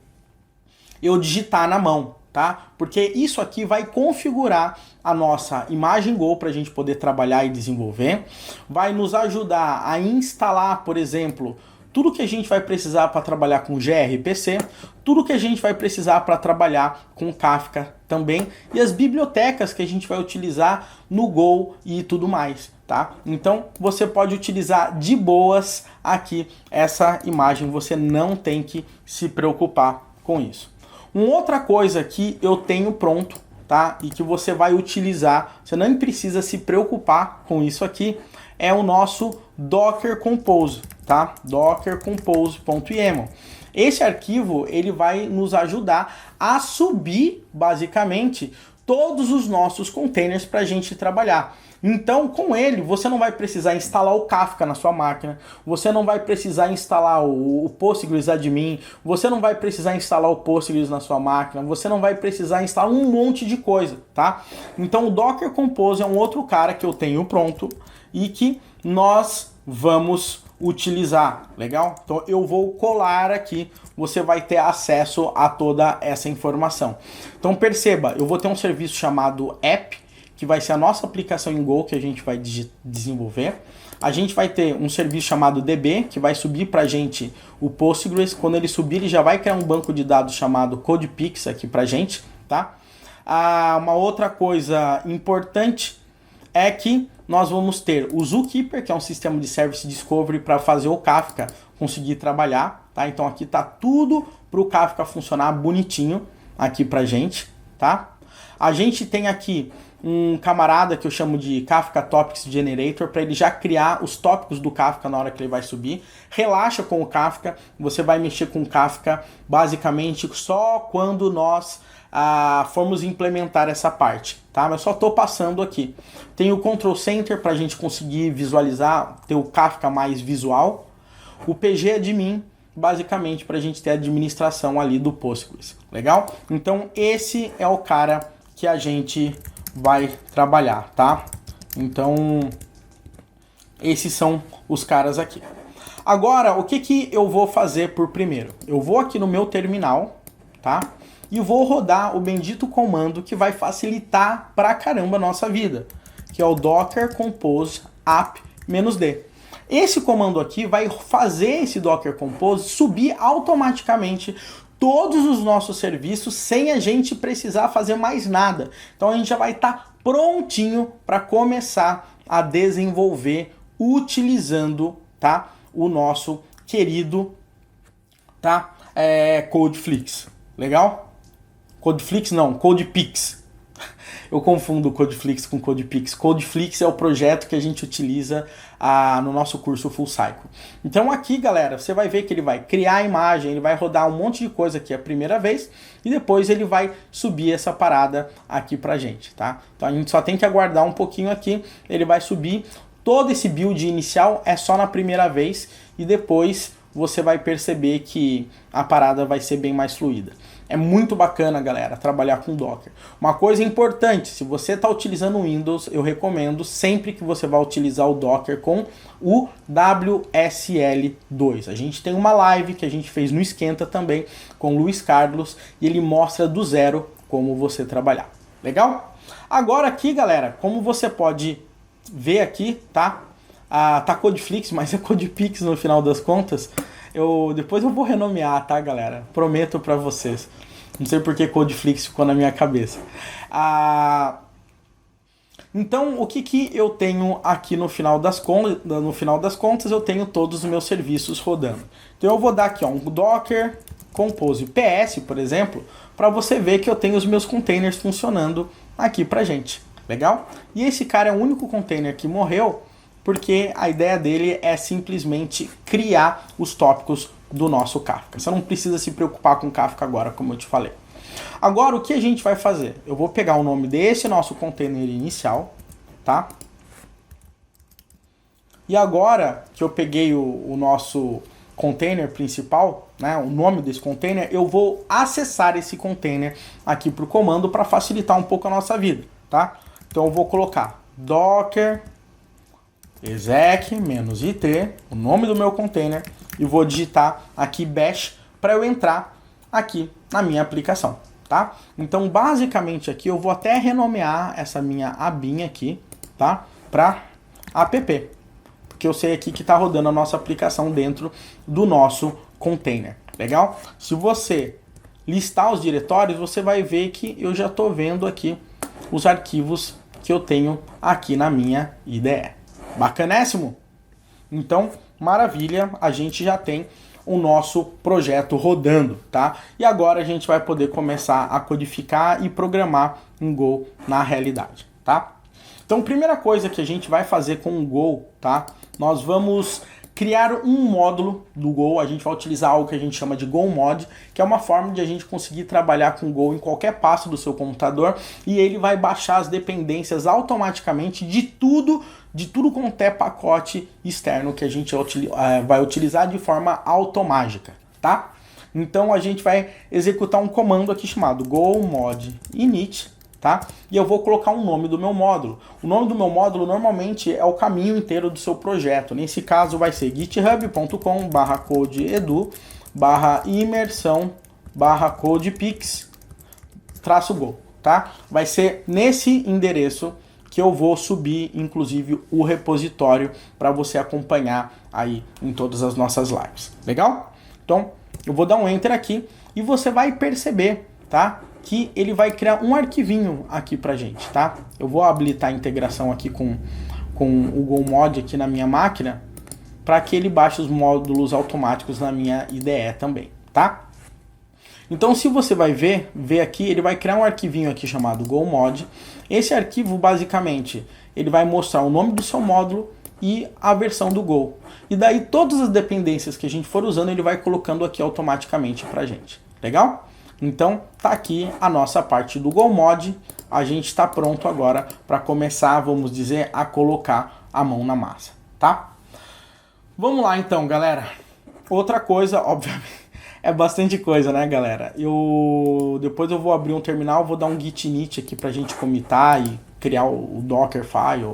digitar na mão, tá? Porque isso aqui vai configurar a nossa imagem Go para a gente poder trabalhar e desenvolver. Vai nos ajudar a instalar, por exemplo, tudo que a gente vai precisar para trabalhar com gRPC, tudo que a gente vai precisar para trabalhar com Kafka também, e as bibliotecas que a gente vai utilizar no Go e tudo mais, tá? Então você pode utilizar de boas aqui essa imagem, você não tem que se preocupar com isso. Uma outra coisa que eu tenho pronto, tá? E que você vai utilizar, você não precisa se preocupar com isso aqui, é o nosso Docker Compose, tá? dockercompose.yaml. Esse arquivo, ele vai nos ajudar a subir, basicamente, todos os nossos containers para a gente trabalhar. Então, com ele, você não vai precisar instalar o Kafka na sua máquina, você não vai precisar instalar o Postgres admin, você não vai precisar instalar o Postgres na sua máquina, você não vai precisar instalar um monte de coisa, tá? Então, o Docker Compose é um outro cara que eu tenho pronto e que nós vamos utilizar, legal? Então, eu vou colar aqui, você vai ter acesso a toda essa informação. Então, perceba, eu vou ter um serviço chamado App, que vai ser a nossa aplicação em Go que a gente vai desenvolver. A gente vai ter um serviço chamado DB, que vai subir para a gente o Postgres. Quando ele subir, ele já vai criar um banco de dados chamado CodePix aqui para a gente, tá? Uma outra coisa importante é que nós vamos ter o Zookeeper, que é um sistema de Service Discovery para fazer o Kafka conseguir trabalhar, tá? Então aqui tá tudo para o Kafka funcionar bonitinho aqui para a gente, tá? A gente tem aqui um camarada que eu chamo de Kafka Topics Generator, para ele já criar os tópicos do Kafka na hora que ele vai subir. Relaxa com o Kafka, você vai mexer com o Kafka basicamente só quando nós formos implementar essa parte, tá? Mas só estou passando aqui. Tem o Control Center para a gente conseguir visualizar, ter o Kafka mais visual. O PG Admin, basicamente para a gente ter a administração ali do Postgres, legal? Então esse é o cara que a gente vai trabalhar, tá? Então, Esses são os caras aqui. Agora, o que eu vou fazer por primeiro? Eu vou aqui no meu terminal, tá? E vou rodar o bendito comando que vai facilitar pra caramba a nossa vida, que é o docker compose app-d. Esse comando aqui vai fazer esse docker compose subir automaticamente todos os nossos serviços sem a gente precisar fazer mais nada. Então a gente já vai estar prontinho para começar a desenvolver utilizando, tá, o nosso querido, tá, Codeflix. Legal? Codeflix não, Codepix. Eu confundo o Codeflix com Codepix. Codeflix é o projeto que a gente utiliza no nosso curso Full Cycle. Então aqui, galera, você vai ver que ele vai criar a imagem, ele vai rodar um monte de coisa aqui a primeira vez e depois ele vai subir essa parada aqui pra gente, tá? Então a gente só tem que aguardar um pouquinho aqui, ele vai subir. Todo esse build inicial é só na primeira vez e depois você vai perceber que a parada vai ser bem mais fluida. É muito bacana, galera, trabalhar com Docker. Uma coisa importante, se você está utilizando o Windows, eu recomendo sempre que você vá utilizar o Docker com o WSL2. A gente tem uma live que a gente fez no Esquenta também com o Luiz Carlos e ele mostra do zero como você trabalhar. Legal? Agora aqui, galera, como você pode ver aqui, tá? Tá Codeflix, mas é Codepix no final das contas. Depois eu vou renomear, tá, galera? Prometo pra vocês. Não sei porque Codeflix ficou na minha cabeça. Então, o que eu tenho aqui no final das contas, eu tenho todos os meus serviços rodando. Então eu vou dar aqui, ó, um Docker Compose PS, por exemplo, para você ver que eu tenho os meus containers funcionando aqui pra gente. Legal? E esse cara é o único container que morreu, porque a ideia dele é simplesmente criar os tópicos do nosso Kafka. Você não precisa se preocupar com o Kafka agora, como eu te falei. Agora, o que a gente vai fazer? Eu vou pegar o nome desse nosso container inicial, tá? E agora que eu peguei o nosso container principal, né, o nome desse container, eu vou acessar esse container aqui para o comando para facilitar um pouco a nossa vida, tá? Então eu vou colocar docker exec-it, o nome do meu container, e vou digitar aqui bash para eu entrar aqui na minha aplicação, tá? Então basicamente aqui eu vou até renomear essa minha abinha aqui, tá? Para app, porque eu sei aqui que está rodando a nossa aplicação dentro do nosso container, legal? Se você listar os diretórios, você vai ver que eu já estou vendo aqui os arquivos que eu tenho aqui na minha IDE. Bacanésimo? Então, maravilha, a gente já tem o nosso projeto rodando, tá? E agora a gente vai poder começar a codificar e programar em Go na realidade, tá? Então, primeira coisa que a gente vai fazer com o Go, tá? Nós vamos criar um módulo do Go, a gente vai utilizar algo que a gente chama de GoMod, que é uma forma de a gente conseguir trabalhar com Go em qualquer passo do seu computador e ele vai baixar as dependências automaticamente de tudo quanto é pacote externo que a gente vai utilizar de forma automágica, tá? Então a gente vai executar um comando aqui chamado GoMod init, tá? E eu vou colocar um nome do meu módulo. O nome do meu módulo normalmente é o caminho inteiro do seu projeto. Nesse caso vai ser github.com/codeedu/imersão/codepix-go, tá? Vai ser nesse endereço que eu vou subir, inclusive, o repositório para você acompanhar aí em todas as nossas lives. Legal? Então, eu vou dar um Enter aqui e você vai perceber, tá? Que ele vai criar um arquivinho aqui pra gente, tá? Eu vou habilitar a integração aqui com o GoMod aqui na minha máquina para que ele baixe os módulos automáticos na minha IDE também, tá? Então, se você vai ver aqui, ele vai criar um arquivinho aqui chamado GoMod. Esse arquivo, basicamente, ele vai mostrar o nome do seu módulo e a versão do Go. E daí, todas as dependências que a gente for usando, ele vai colocando aqui automaticamente pra gente. Legal? Então, tá aqui a nossa parte do GoMod. A gente está pronto agora para começar, vamos dizer, a colocar a mão na massa, tá? Vamos lá então, galera. Outra coisa, obviamente, é bastante coisa, né, galera? Depois eu vou abrir um terminal, vou dar um git init aqui pra gente commitar criar o Dockerfile,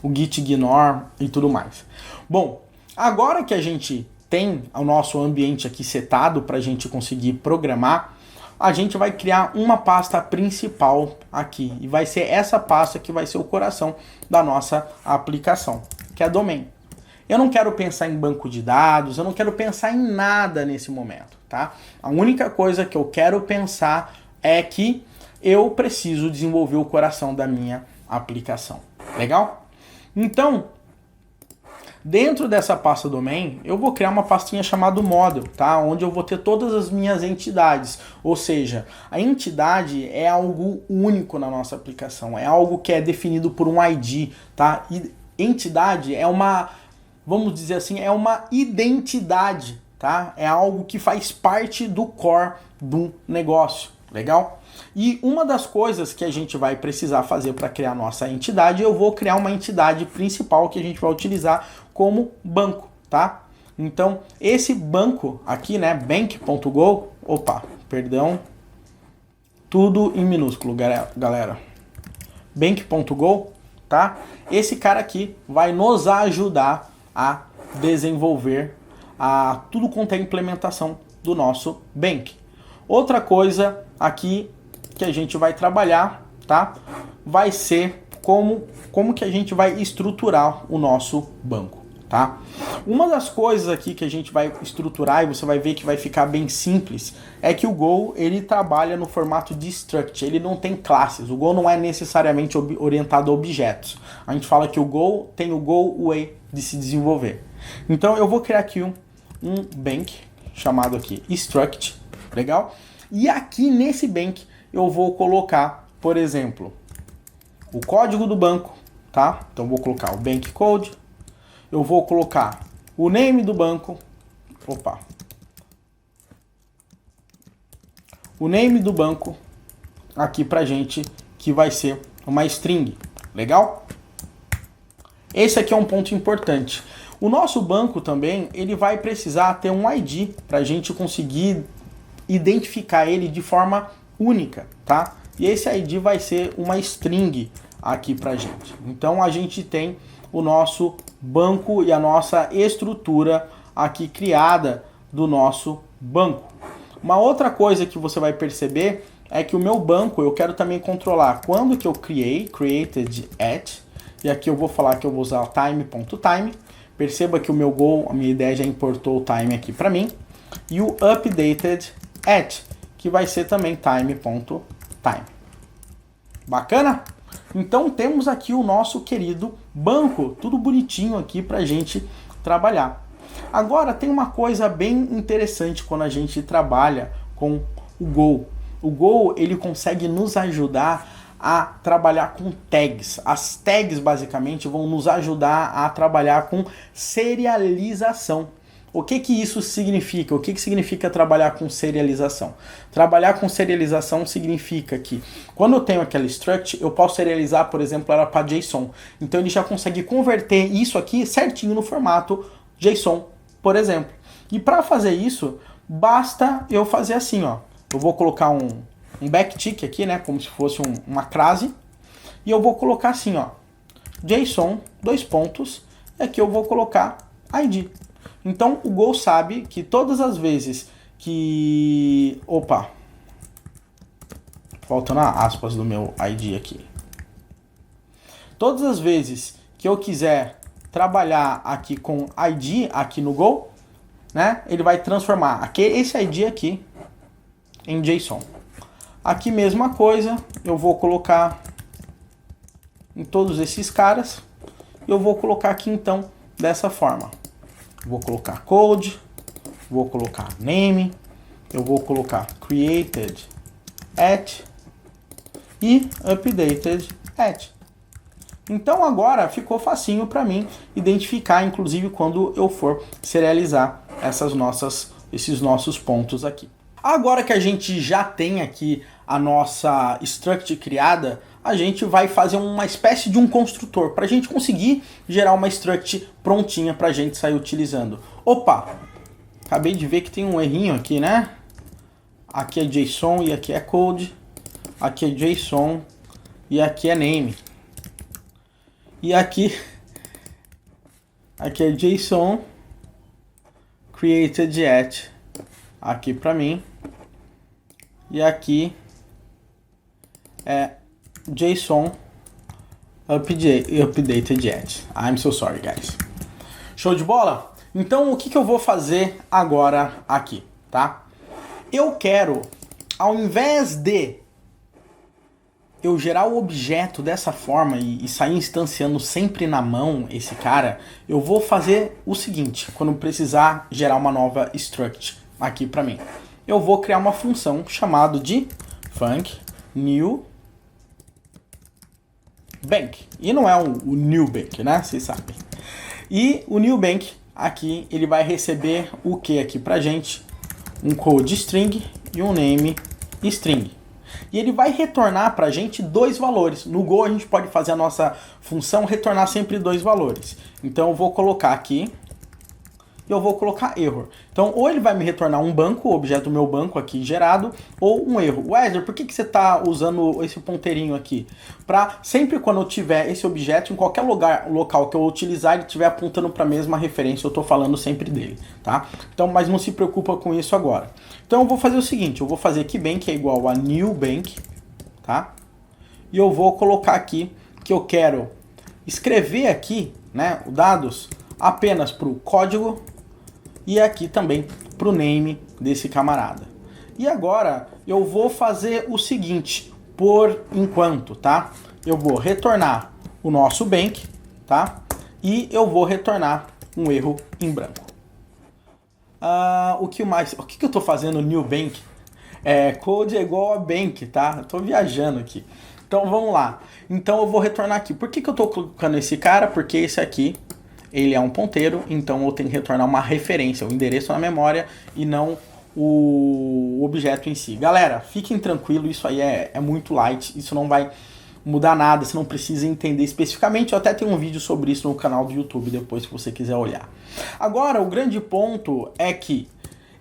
o Git ignore e tudo mais. Bom, agora que a gente tem o nosso ambiente aqui setado para a gente conseguir programar, a gente vai criar uma pasta principal aqui, e vai ser essa pasta que vai ser o coração da nossa aplicação, que é a domain. Eu não quero pensar em banco de dados, eu não quero pensar em nada nesse momento, tá? A única coisa que eu quero pensar é que eu preciso desenvolver o coração da minha aplicação. Legal? Então, dentro dessa pasta domain, eu vou criar uma pastinha chamada model, tá? Onde eu vou ter todas as minhas entidades. Ou seja, a entidade é algo único na nossa aplicação, é algo que é definido por um ID, tá? E entidade é uma, vamos dizer assim, é uma identidade, tá? É algo que faz parte do core do negócio, legal? E uma das coisas que a gente vai precisar fazer para criar nossa entidade, eu vou criar uma entidade principal que a gente vai utilizar como banco, tá? Então, esse banco aqui, né, bank.go, tudo em minúsculo, galera. Bank.go, tá? Esse cara aqui vai nos ajudar a desenvolver tudo quanto é implementação do nosso bank. Outra coisa aqui que a gente vai trabalhar, tá? Vai ser como que a gente vai estruturar o nosso banco, tá? Uma das coisas aqui que a gente vai estruturar, e você vai ver que vai ficar bem simples, é que o Go, ele trabalha no formato de struct, ele não tem classes. O Go não é necessariamente orientado a objetos. A gente fala que o Go tem o Go way de se desenvolver. Então eu vou criar aqui um bank chamado aqui struct, legal? E aqui nesse bank eu vou colocar, por exemplo, o código do banco, tá? Então eu vou colocar o bank code, eu vou colocar o name do banco, o name do banco aqui pra gente, que vai ser uma string, legal? Esse aqui é um ponto importante. O nosso banco também, ele vai precisar ter um ID pra gente conseguir identificar ele de forma única, tá? E esse ID vai ser uma string aqui pra gente. Então a gente tem o nosso banco e a nossa estrutura aqui criada do nosso banco. Uma outra coisa que você vai perceber é que o meu banco eu quero também controlar quando que eu created at, e aqui eu vou falar que eu vou usar time.time. Perceba que o meu Go, a minha ideia já importou o time aqui para mim, e o updated at, que vai ser também time.time. Bacana? Então temos aqui o nosso querido banco, tudo bonitinho aqui pra gente trabalhar. Agora tem uma coisa bem interessante quando a gente trabalha com o Go. O Go, ele consegue nos ajudar a trabalhar com tags. As tags basicamente vão nos ajudar a trabalhar com serialização. O que que isso significa? O que que significa trabalhar com serialização? Trabalhar com serialização significa que quando eu tenho aquela struct, eu posso serializar, por exemplo, ela para JSON. Então ele já consegue converter isso aqui certinho no formato JSON, por exemplo. E para fazer isso, basta eu fazer assim, ó. Eu vou colocar um backtick aqui, né, como se fosse uma crase, e eu vou colocar assim, ó, JSON, e aqui eu vou colocar ID. Então o Go sabe que todas as vezes que... faltando aspas do meu ID aqui. Todas as vezes que eu quiser trabalhar aqui com ID aqui no Go, né, ele vai transformar esse ID aqui em JSON. Aqui mesma coisa, eu vou colocar em todos esses caras, eu vou colocar aqui então dessa forma. Vou colocar code, vou colocar name, eu vou colocar created at e updated at. Então agora ficou facinho para mim identificar, inclusive quando eu for serializar esses nossos pontos aqui. Agora que a gente já tem aqui a nossa struct criada, a gente vai fazer uma espécie de um construtor para a gente conseguir gerar uma struct prontinha para a gente sair utilizando. Acabei de ver que tem um errinho aqui, né? Aqui é JSON e aqui é code. Aqui é JSON e aqui é name. E aqui é JSON created at, aqui para mim. E aqui é JSON updated at. I'm so sorry, guys. Show de bola? Então, o que eu vou fazer agora aqui, tá? Eu quero, ao invés de eu gerar o objeto dessa forma e sair instanciando sempre na mão esse cara, eu vou fazer o seguinte, quando precisar gerar uma nova struct aqui para mim. Eu vou criar uma função chamada de func new bank. E não é o new bank, né? Vocês sabem. E o new bank aqui, ele vai receber o que aqui pra gente? Um code string e um name string. E ele vai retornar pra gente 2 valores. No Go a gente pode fazer a nossa função retornar sempre 2 valores. Então eu vou colocar aqui e eu vou colocar error. Então ou ele vai me retornar um banco, o objeto do meu banco aqui gerado, ou um erro. Wesley, por que você está usando esse ponteirinho aqui? Para sempre quando eu tiver esse objeto, em qualquer local que eu utilizar, ele estiver apontando para a mesma referência, eu estou falando sempre dele, tá? Então, mas não se preocupa com isso agora. Então eu vou fazer o seguinte, eu vou fazer aqui bank é igual a new bank, tá? E eu vou colocar aqui que eu quero escrever aqui, né, o dados apenas para o código e aqui também para o name desse camarada. E agora eu vou fazer o seguinte, por enquanto, tá? Eu vou retornar o nosso bank, tá? E eu vou retornar um erro em branco. O que mais? O que eu estou fazendo new bank? Code é igual a bank, tá? Eu tô viajando aqui. Então vamos lá. Então eu vou retornar aqui. Por que eu estou colocando esse cara? Porque esse aqui ele é um ponteiro, então eu tenho que retornar uma referência, o endereço na memória e não o objeto em si. Galera, fiquem tranquilos, isso aí é muito light, isso não vai mudar nada, você não precisa entender especificamente, eu até tenho um vídeo sobre isso no canal do YouTube, depois se você quiser olhar. Agora, o grande ponto é que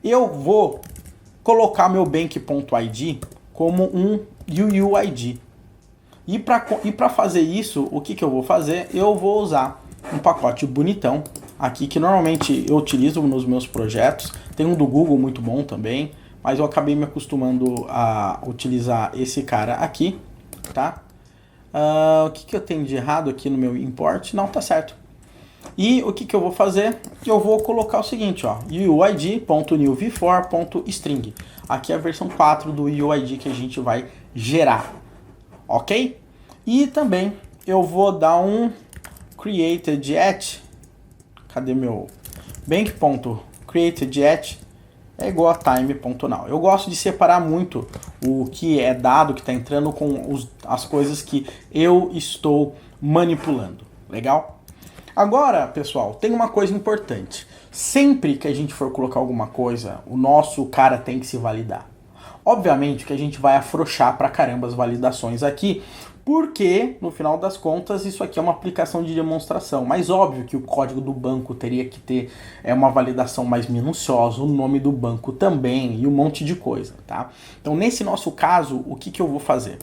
eu vou colocar meu bank.id como um UUID. E para fazer isso, o que eu vou fazer? Eu vou usar um pacote bonitão aqui que normalmente eu utilizo nos meus projetos. Tem um do Google muito bom também, mas eu acabei me acostumando a utilizar esse cara aqui, tá? O que eu tenho de errado aqui no meu import? Não, tá certo. E o que eu vou fazer? Eu vou colocar o seguinte, ó, uid.newv4.string. Aqui é a versão 4 do UID que a gente vai gerar, ok? E também eu vou dar um created at, cadê meu bank.created at é igual a time.now. Eu gosto de separar muito o que é dado, que está entrando com as coisas que eu estou manipulando. Legal? Agora, pessoal, tem uma coisa importante. Sempre que a gente for colocar alguma coisa, o nosso cara tem que se validar. Obviamente que a gente vai afrouxar pra caramba as validações aqui, porque, no final das contas, isso aqui é uma aplicação de demonstração. Mas óbvio que o código do banco teria que ter uma validação mais minuciosa, o nome do banco também e um monte de coisa, tá? Então, nesse nosso caso, o que eu vou fazer?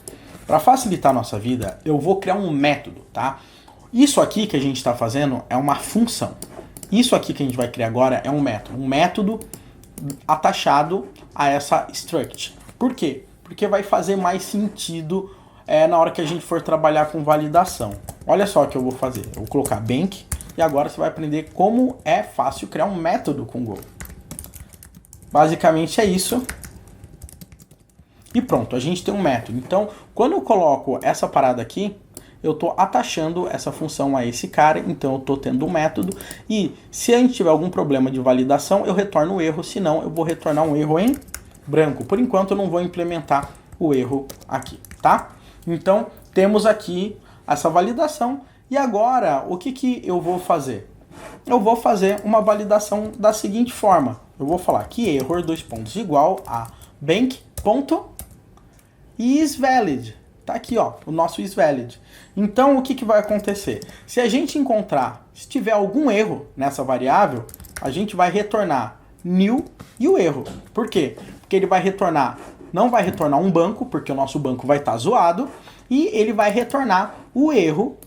Para facilitar a nossa vida, eu vou criar um método, tá? Isso aqui que a gente está fazendo é uma função. Isso aqui que a gente vai criar agora é um método atachado a essa struct. Por quê? Porque vai fazer mais sentido na hora que a gente for trabalhar com validação. Olha só o que eu vou fazer. Eu vou colocar bank e agora você vai aprender como é fácil criar um método com Go. Basicamente é isso. E pronto, a gente tem um método. Então, quando eu coloco essa parada aqui, eu estou atachando essa função a esse cara, então eu estou tendo um método. E se a gente tiver algum problema de validação, eu retorno o erro, senão eu vou retornar um erro em branco. Por enquanto eu não vou implementar o erro aqui, tá? Então, temos aqui essa validação. E agora, o que eu vou fazer? Eu vou fazer uma validação da seguinte forma. Eu vou falar que error, igual a bank.isValid. Tá aqui, ó, o nosso isValid. Então, o que vai acontecer? Se a gente encontrar, se tiver algum erro nessa variável, a gente vai retornar new e o erro. Por quê? Porque ele vai retornar não vai retornar um banco, porque o nosso banco vai estar zoado, e ele vai retornar o erro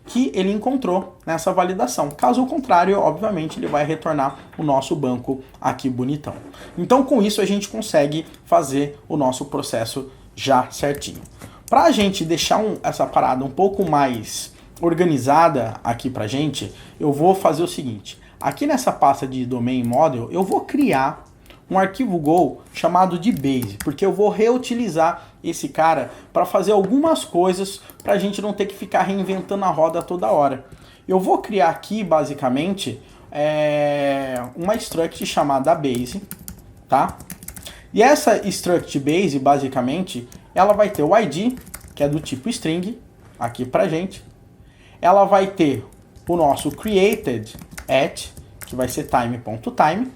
que ele encontrou nessa validação. Caso contrário, obviamente, ele vai retornar o nosso banco aqui bonitão. Então, com isso, a gente consegue fazer o nosso processo já certinho. Para a gente deixar essa parada um pouco mais organizada aqui pra gente, eu vou fazer o seguinte. Aqui nessa pasta de Domain Model, eu vou criar um arquivo Go chamado de base, porque eu vou reutilizar esse cara para fazer algumas coisas para a gente não ter que ficar reinventando a roda toda hora. Eu vou criar aqui, basicamente, uma struct chamada base, tá? E essa struct base, basicamente, ela vai ter o ID, que é do tipo string, aqui pra gente. Ela vai ter o nosso created at, que vai ser time.time.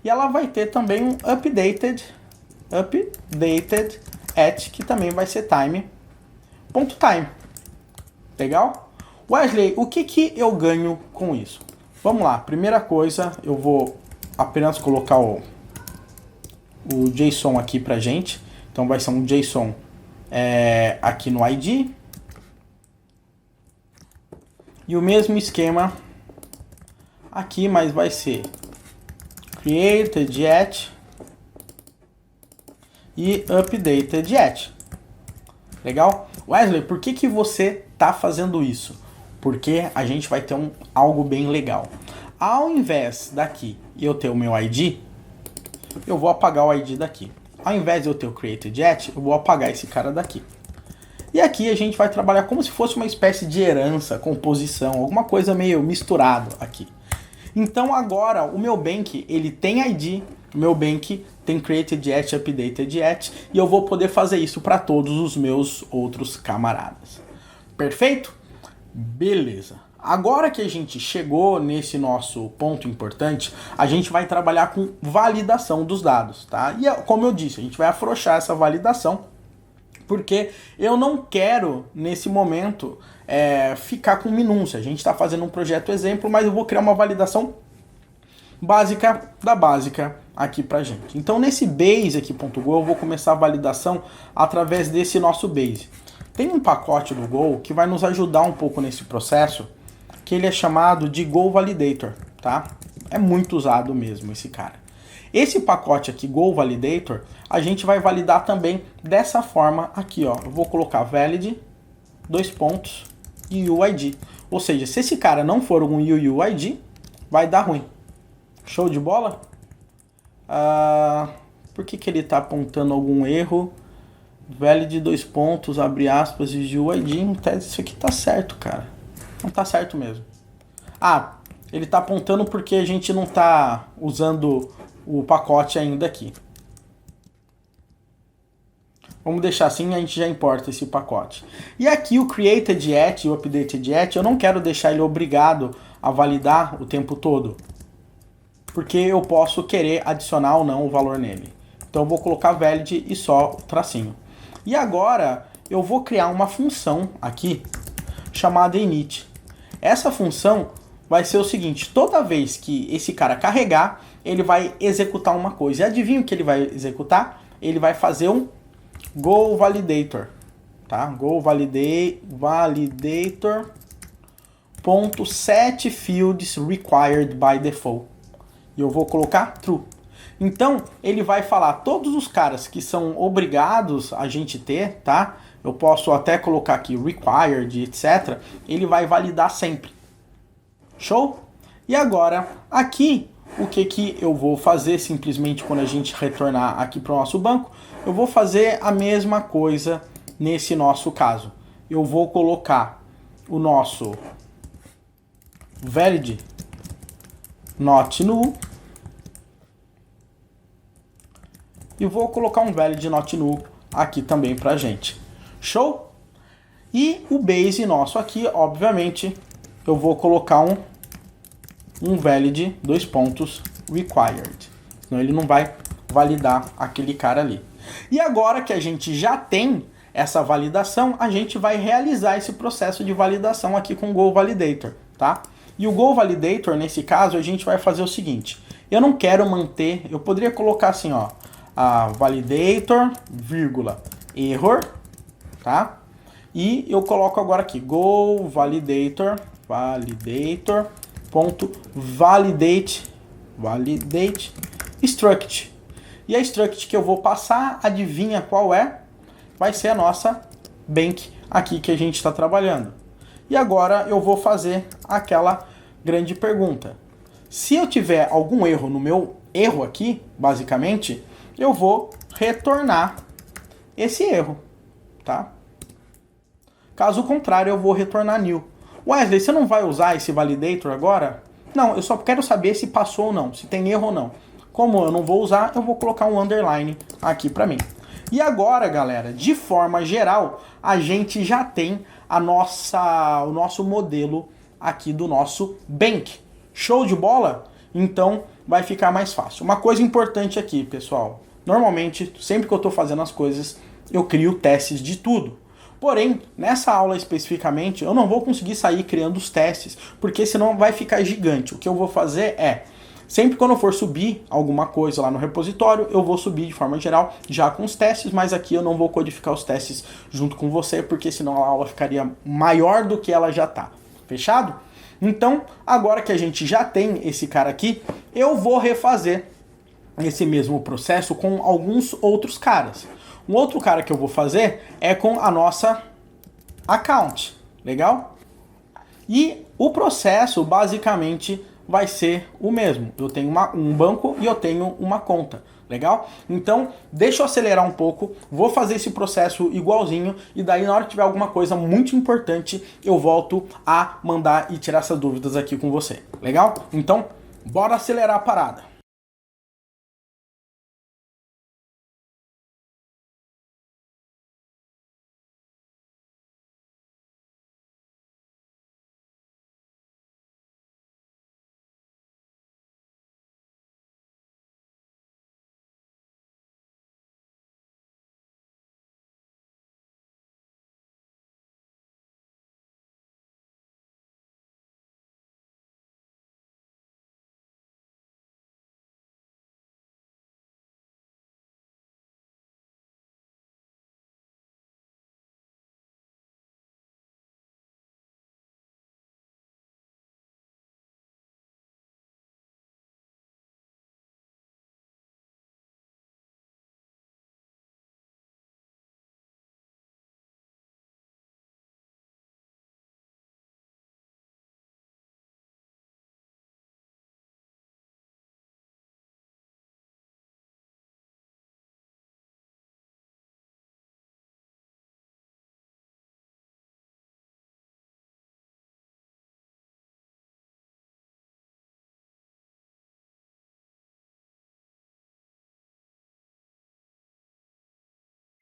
E ela vai ter também um updated at, que também vai ser time.time. Legal? Wesley, o que eu ganho com isso? Vamos lá, primeira coisa, eu vou apenas colocar o JSON aqui pra gente. Então vai ser um JSON aqui no ID. E o mesmo esquema aqui, mas vai ser created at e updated at. Legal? Wesley, por que você tá fazendo isso? Porque a gente vai ter algo bem legal. Ao invés daqui eu ter o meu ID, eu vou apagar o ID daqui. Ao invés de eu ter o created at, eu vou apagar esse cara daqui. E aqui a gente vai trabalhar como se fosse uma espécie de herança, composição, alguma coisa meio misturado aqui. Então agora o meu bank, ele tem ID, o meu bank tem created at, updated at, e eu vou poder fazer isso para todos os meus outros camaradas. Perfeito? Beleza. Agora que a gente chegou nesse nosso ponto importante, a gente vai trabalhar com validação dos dados, tá? E como eu disse, a gente vai afrouxar essa validação, porque eu não quero, nesse momento, ficar com minúcia. A gente está fazendo um projeto exemplo, mas eu vou criar uma validação básica da básica aqui pra gente. Então, nesse base aqui.go, eu vou começar a validação através desse nosso base. Tem um pacote do Go que vai nos ajudar um pouco nesse processo, que ele é chamado de Go Validator, tá? É muito usado mesmo esse cara. Esse pacote aqui, Go Validator, a gente vai validar também dessa forma aqui, ó. Eu vou colocar valid, e UID. Ou seja, se esse cara não for um UUID, vai dar ruim. Show de bola? Por que ele está apontando algum erro? Valid, abre aspas, e UID. Em tese, isso aqui tá certo, cara. Não tá certo mesmo. Ele tá apontando porque a gente não tá usando o pacote ainda aqui. Vamos deixar assim, a gente já importa esse pacote. E aqui o created at e o updated at, eu não quero deixar ele obrigado a validar o tempo todo, porque eu posso querer adicionar ou não o valor nele. Então eu vou colocar valid e só o tracinho. E agora eu vou criar uma função aqui chamada init. Essa função vai ser o seguinte: toda vez que esse cara carregar, ele vai executar uma coisa. E adivinha o que ele vai executar? Ele vai fazer um Go Validator, tá? Go Validator .set fields required by default. E eu vou colocar true. Então, ele vai falar todos os caras que são obrigados a gente ter, tá? Eu posso até colocar aqui required, etc. Ele vai validar sempre. Show? E agora, aqui, o que eu vou fazer simplesmente quando a gente retornar aqui para o nosso banco? Eu vou fazer a mesma coisa nesse nosso caso. Eu vou colocar o nosso valid not null e vou colocar um valid not null aqui também pra gente. Show? E o base nosso aqui, obviamente, eu vou colocar um valid required. Senão ele não vai validar aquele cara ali. E agora que a gente já tem essa validação, a gente vai realizar esse processo de validação aqui com o Go Validator, tá? E o Go Validator, nesse caso, a gente vai fazer o seguinte: eu não quero manter, eu poderia colocar assim, ó, validator, vírgula, error, tá? E eu coloco agora aqui, go validator, ponto validate struct. E a struct que eu vou passar, adivinha qual é? Vai ser a nossa bank aqui que a gente está trabalhando. E agora eu vou fazer aquela grande pergunta. Se eu tiver algum erro no meu erro aqui, basicamente, eu vou retornar esse erro, tá? Caso contrário, eu vou retornar new. Wesley, você não vai usar esse validator agora? Não, eu só quero saber se passou ou não, se tem erro ou não. Como eu não vou usar, eu vou colocar um underline aqui para mim. E agora, galera, de forma geral, a gente já tem o nosso modelo aqui do nosso bank. Show de bola? Então vai ficar mais fácil. Uma coisa importante aqui, pessoal. Normalmente, sempre que eu estou fazendo as coisas, eu crio testes de tudo. Porém, nessa aula especificamente, eu não vou conseguir sair criando os testes, porque senão vai ficar gigante. O que eu vou fazer é, sempre quando eu for subir alguma coisa lá no repositório, eu vou subir de forma geral já com os testes, mas aqui eu não vou codificar os testes junto com você, porque senão a aula ficaria maior do que ela já está. Fechado? Então, agora que a gente já tem esse cara aqui, eu vou refazer esse mesmo processo com alguns outros caras. Um outro cara que eu vou fazer é com a nossa account, legal? E o processo basicamente vai ser o mesmo. Eu tenho um banco e eu tenho uma conta, legal? Então, deixa eu acelerar um pouco, vou fazer esse processo igualzinho e daí na hora que tiver alguma coisa muito importante, eu volto a mandar e tirar essas dúvidas aqui com você, legal? Então, bora acelerar a parada.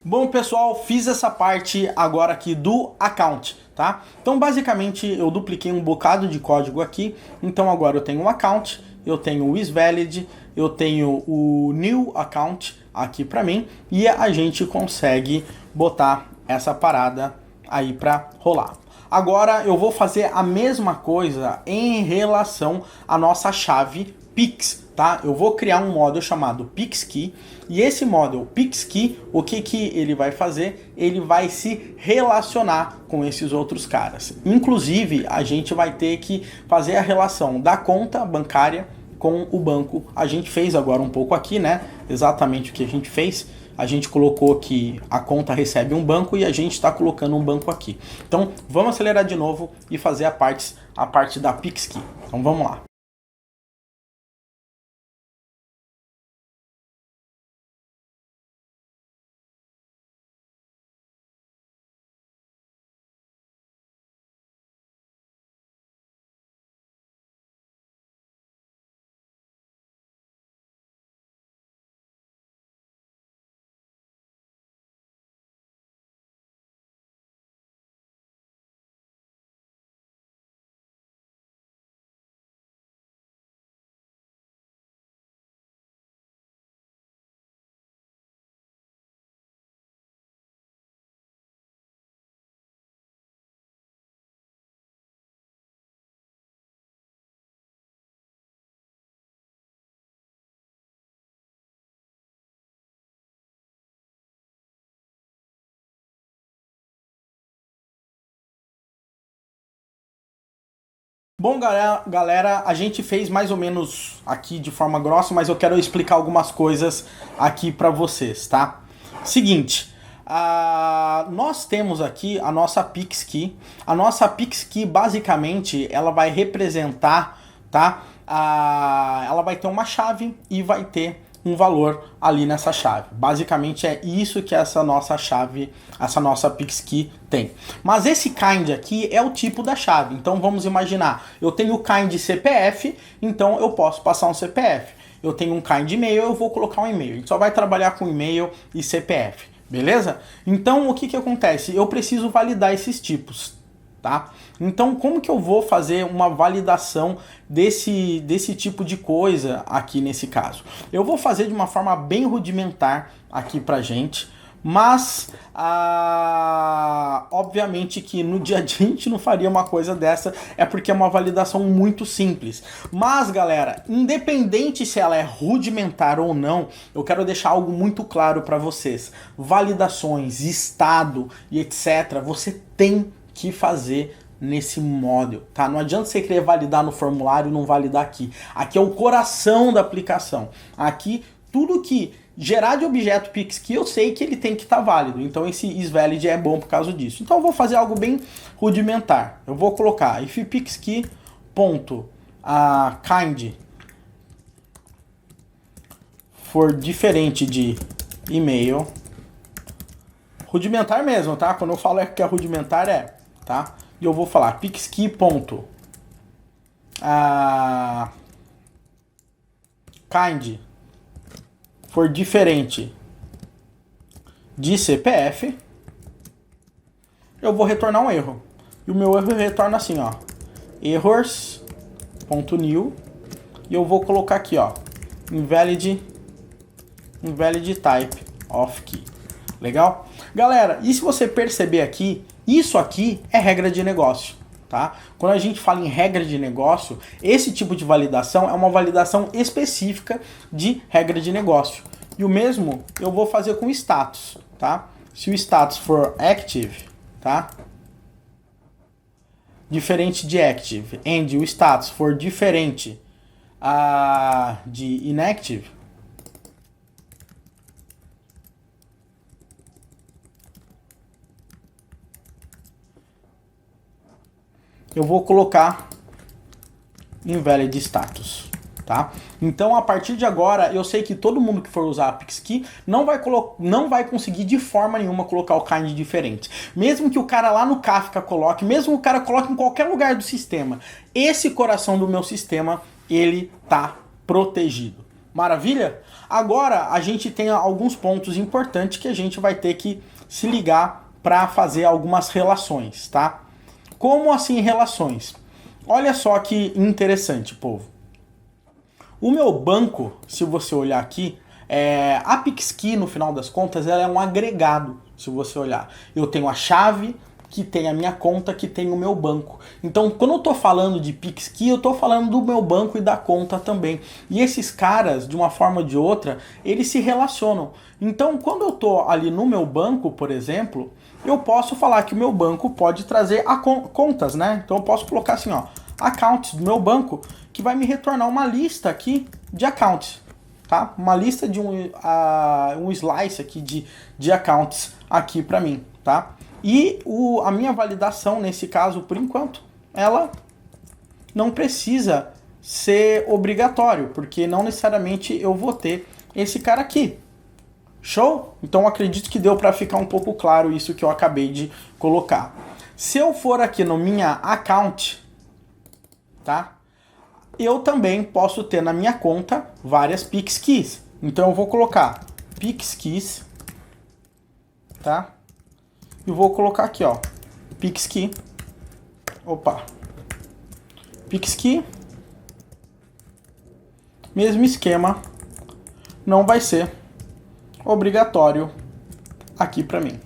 Bom, pessoal, fiz essa parte agora aqui do account, tá? Então, basicamente, eu dupliquei um bocado de código aqui. Então, agora eu tenho um account, eu tenho o isValid, eu tenho o new account aqui para mim e a gente consegue botar essa parada aí para rolar. Agora, eu vou fazer a mesma coisa em relação à nossa chave Pix, tá? Eu vou criar um model chamado PixKey e esse model PixKey, o que ele vai fazer? Ele vai se relacionar com esses outros caras. Inclusive, a gente vai ter que fazer a relação da conta bancária com o banco. A gente fez agora um pouco aqui, né? Exatamente o que a gente fez. A gente colocou que a conta recebe um banco e a gente está colocando um banco aqui. Então, vamos acelerar de novo e fazer a parte da PixKey. Então, vamos lá. Bom, galera, a gente fez mais ou menos aqui de forma grossa, mas eu quero explicar algumas coisas aqui para vocês, tá? Seguinte, nós temos aqui a nossa PixKey. A nossa PixKey, basicamente, ela vai representar, tá? Ela vai ter uma chave e vai ter um valor ali nessa chave. Basicamente é isso que essa nossa chave, essa nossa PixKey tem. Mas esse kind aqui é o tipo da chave. Então vamos imaginar, eu tenho o kind CPF, então eu posso passar um CPF. Eu tenho um kind e-mail, eu vou colocar um e-mail. A gente só vai trabalhar com e-mail e CPF, beleza? Então o que acontece? Eu preciso validar esses tipos, tá? Então como que eu vou fazer uma validação desse tipo de coisa aqui nesse caso? Eu vou fazer de uma forma bem rudimentar aqui pra gente, mas obviamente que no dia a dia a gente não faria uma coisa dessa, é porque é uma validação muito simples. Mas galera, independente se ela é rudimentar ou não, eu quero deixar algo muito claro para vocês. Validações, estado e etc, você tem que fazer nesse model, tá? Não adianta você querer validar no formulário e não validar aqui. Aqui é o coração da aplicação. Aqui, tudo que gerar de objeto PixKey, eu sei que ele tem que estar válido. Então esse isValid é bom por causa disso. Então eu vou fazer algo bem rudimentar. Eu vou colocar if PixKey ponto kind for diferente de e-mail. Rudimentar mesmo, tá? Quando eu falo que é rudimentar tá? E eu vou falar PixKey ponto kind for diferente de CPF, eu vou retornar um erro. E o meu erro retorna assim, ó, errors.new, e eu vou colocar aqui, ó, invalid type of key. Legal? Galera, e se você perceber aqui, isso aqui é regra de negócio, tá? Quando a gente fala em regra de negócio, esse tipo de validação é uma validação específica de regra de negócio. E o mesmo eu vou fazer com o status, tá? Se o status for active, tá? Diferente de active, and o status for diferente de inactive, eu vou colocar invalid status, tá? Então a partir de agora eu sei que todo mundo que for usar a PixKey não vai conseguir de forma nenhuma colocar o kind diferente. Mesmo que o cara lá no Kafka coloque, mesmo que o cara coloque em qualquer lugar do sistema, esse coração do meu sistema, ele tá protegido. Maravilha? Agora a gente tem alguns pontos importantes que a gente vai ter que se ligar para fazer algumas relações, tá? Como assim relações? Olha só que interessante, povo. O meu banco, se você olhar aqui, a PixKey, no final das contas, ela é um agregado, se você olhar. Eu tenho a chave, que tem a minha conta, que tem o meu banco. Então, quando eu estou falando de PixKey, eu estou falando do meu banco e da conta também. E esses caras, de uma forma ou de outra, eles se relacionam. Então, quando eu estou ali no meu banco, por exemplo, eu posso falar que o meu banco pode trazer contas, né? Então eu posso colocar assim, ó, accounts do meu banco, que vai me retornar uma lista aqui de accounts, tá? Uma lista de um slice aqui de accounts aqui para mim, tá? E a minha validação, nesse caso, por enquanto, ela não precisa ser obrigatório, porque não necessariamente eu vou ter esse cara aqui. Show? Então acredito que deu para ficar um pouco claro isso que eu acabei de colocar. Se eu for aqui no minha account, tá? Eu também posso ter na minha conta várias PixKeys. Então eu vou colocar PixKeys, tá? E vou colocar aqui, ó, PixKey. Opa. PixKey. Mesmo esquema. Não vai ser obrigatório aqui para mim.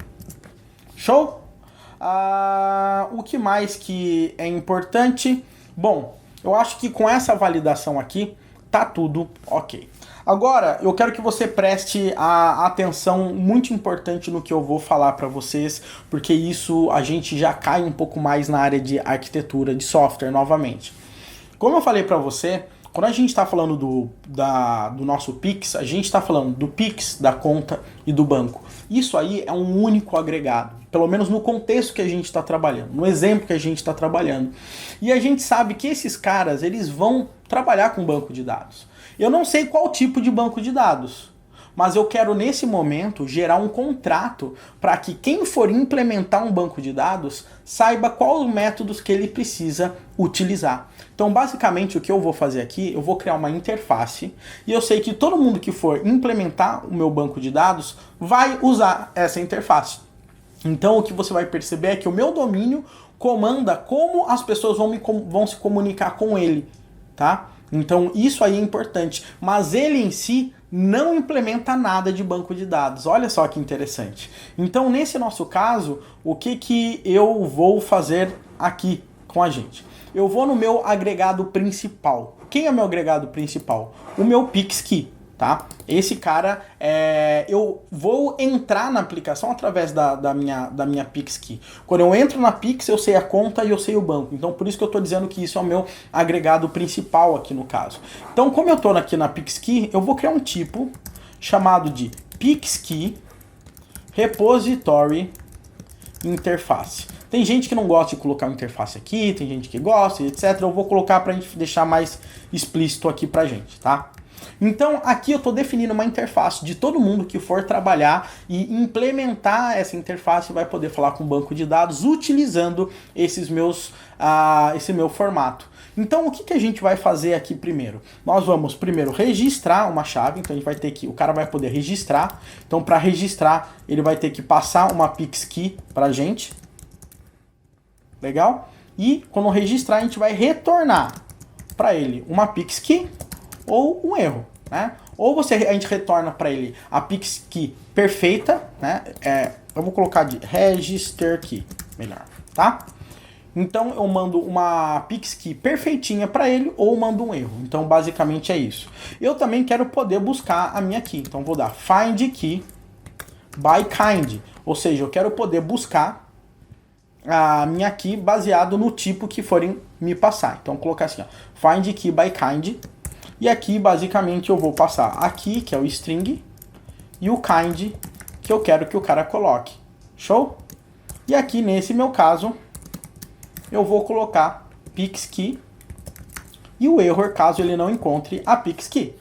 Show? O que mais que é importante? Bom, eu acho que com essa validação aqui tá tudo ok. Agora, eu quero que você preste atenção muito importante no que eu vou falar para vocês, porque isso a gente já cai um pouco mais na área de arquitetura de software novamente. Como eu falei para você, quando a gente está falando do nosso Pix, a gente está falando do Pix, da conta e do banco. Isso aí é um único agregado, pelo menos no contexto que a gente está trabalhando, no exemplo que a gente está trabalhando. E a gente sabe que esses caras, eles vão trabalhar com banco de dados. Eu não sei qual tipo de banco de dados, mas eu quero nesse momento gerar um contrato para que quem for implementar um banco de dados saiba quais os métodos que ele precisa utilizar. Então, basicamente, o que eu vou fazer aqui, eu vou criar uma interface e eu sei que todo mundo que for implementar o meu banco de dados vai usar essa interface. Então, o que você vai perceber é que o meu domínio comanda como as pessoas vão se comunicar com ele, tá? Então, isso aí é importante, mas ele em si não implementa nada de banco de dados. Olha só que interessante. Então, nesse nosso caso, o que eu vou fazer aqui com a gente? Eu vou no meu agregado principal. Quem é o meu agregado principal? O meu PixKey, tá? Esse cara, eu vou entrar na aplicação através da minha PixKey. Quando eu entro na Pix, eu sei a conta e eu sei o banco. Então, por isso que eu estou dizendo que isso é o meu agregado principal aqui no caso. Então, como eu estou aqui na PixKey, eu vou criar um tipo chamado de PixKey Repository Interface. Tem gente que não gosta de colocar uma interface aqui, tem gente que gosta, etc. Eu vou colocar para a gente deixar mais explícito aqui pra gente, tá? Então, aqui eu estou definindo uma interface de todo mundo que for trabalhar e implementar essa interface vai poder falar com o banco de dados utilizando esse meu formato. Então, o que a gente vai fazer aqui primeiro? Nós vamos primeiro registrar uma chave, então a gente vai ter que, o cara vai poder registrar. Então, para registrar, ele vai ter que passar uma PixKey pra gente. Legal? E quando registrar, a gente vai retornar para ele uma PixKey ou um erro, né? Ou a gente retorna para ele a PixKey perfeita, né? Eu vou colocar de register key, melhor, tá? Então eu mando uma PixKey perfeitinha para ele ou mando um erro. Então basicamente é isso. Eu também quero poder buscar a minha key. Então vou dar find key by kind, ou seja, eu quero poder buscar a minha key baseado no tipo que forem me passar. Então vou colocar assim, ó, find key by kind. E aqui, basicamente, eu vou passar a key, que é o string, e o kind, que eu quero que o cara coloque. Show? E aqui, nesse meu caso, eu vou colocar PixKey e o error, caso ele não encontre a PixKey.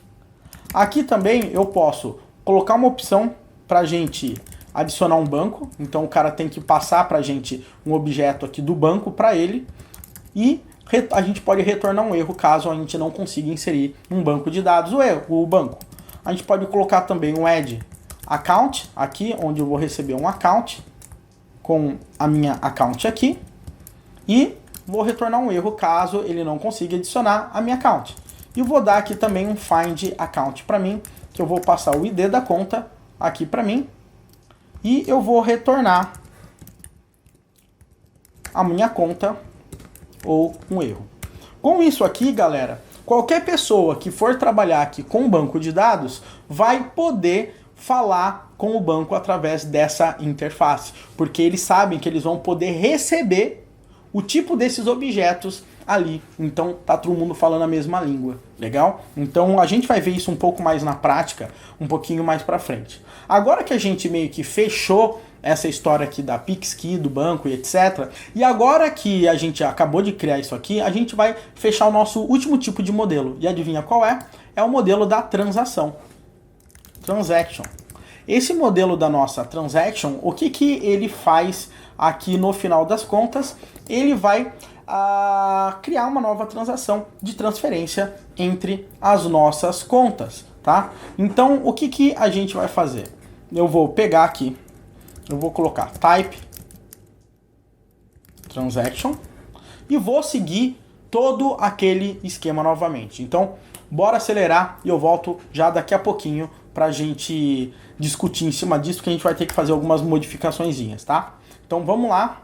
Aqui também eu posso colocar uma opção para a gente adicionar um banco. Então, o cara tem que passar para a gente um objeto aqui do banco para ele. E a gente pode retornar um erro caso a gente não consiga inserir um banco de dados o banco. A gente pode colocar também um add account aqui, onde eu vou receber um account com a minha account aqui e vou retornar um erro caso ele não consiga adicionar a minha account. E vou dar aqui também um find account para mim, que eu vou passar o ID da conta aqui para mim e eu vou retornar a minha conta ou um erro. Com isso aqui, galera, qualquer pessoa que for trabalhar aqui com o banco de dados vai poder falar com o banco através dessa interface, porque eles sabem que eles vão poder receber o tipo desses objetos ali. Então tá todo mundo falando a mesma língua, legal? Então a gente vai ver isso um pouco mais na prática, um pouquinho mais para frente. Agora que a gente meio que fechou essa história aqui da PixKey, do banco e etc. E agora que a gente acabou de criar isso aqui, a gente vai fechar o nosso último tipo de modelo. E adivinha qual é? É o modelo da transação. Transaction. Esse modelo da nossa transaction, o que ele faz aqui no final das contas? Ele vai criar uma nova transação de transferência entre as nossas contas, tá? Então, o que a gente vai fazer? Eu vou pegar aqui, eu vou colocar type transaction e vou seguir todo aquele esquema novamente. Então, bora acelerar e eu volto já daqui a pouquinho pra gente discutir em cima disso, que a gente vai ter que fazer algumas modificaçõezinhas, tá? Então, vamos lá.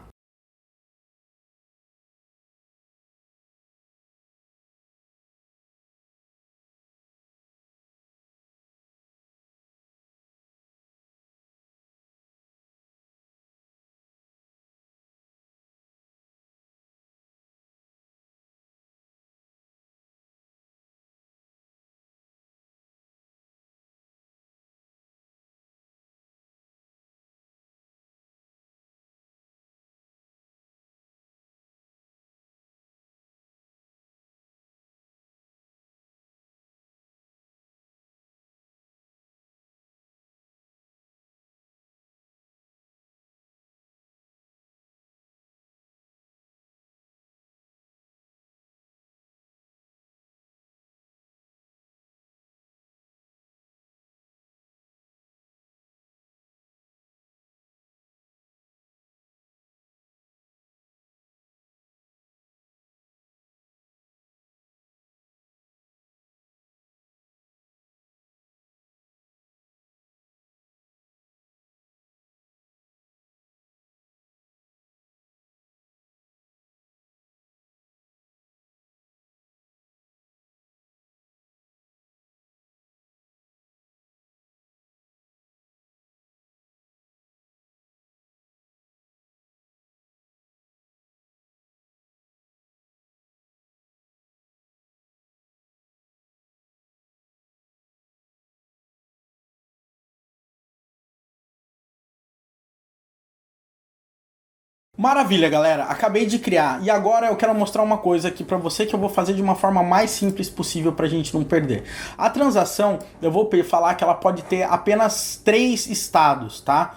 Maravilha, galera. Acabei de criar. E agora eu quero mostrar uma coisa aqui pra você que eu vou fazer de uma forma mais simples possível pra gente não perder. A transação, eu vou falar que ela pode ter apenas 3 estados, tá?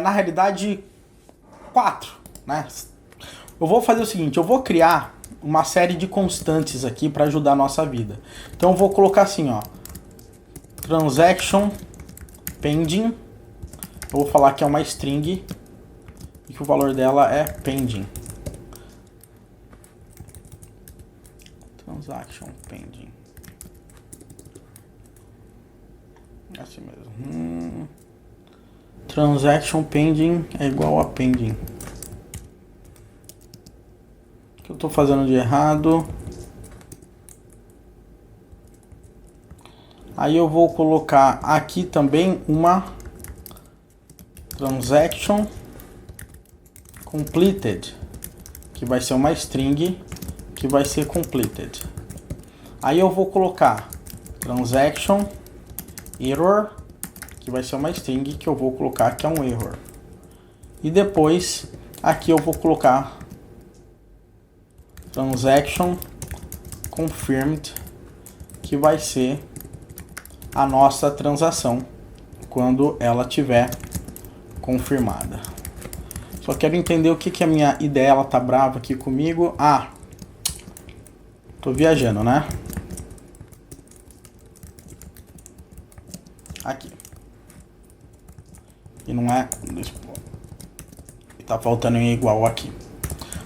Na realidade, 4, né? Eu vou fazer o seguinte, eu vou criar uma série de constantes aqui pra ajudar a nossa vida. Então eu vou colocar assim, ó. Transaction pending. Eu vou falar que é uma string e que o valor dela é pending. Transaction pending. É assim mesmo. Transaction pending é igual a pending. O que eu tô fazendo de errado? Aí eu vou colocar aqui também uma transaction completed, que vai ser uma string que vai ser completed. Aí eu vou colocar transaction error, que vai ser uma string que eu vou colocar que é um error. E depois aqui eu vou colocar transaction confirmed, que vai ser a nossa transação quando ela tiver confirmada. Só quero entender o que a minha ideia, ela tá brava aqui comigo. Ah, tô viajando, né? Aqui. E não é... Tá faltando em igual aqui.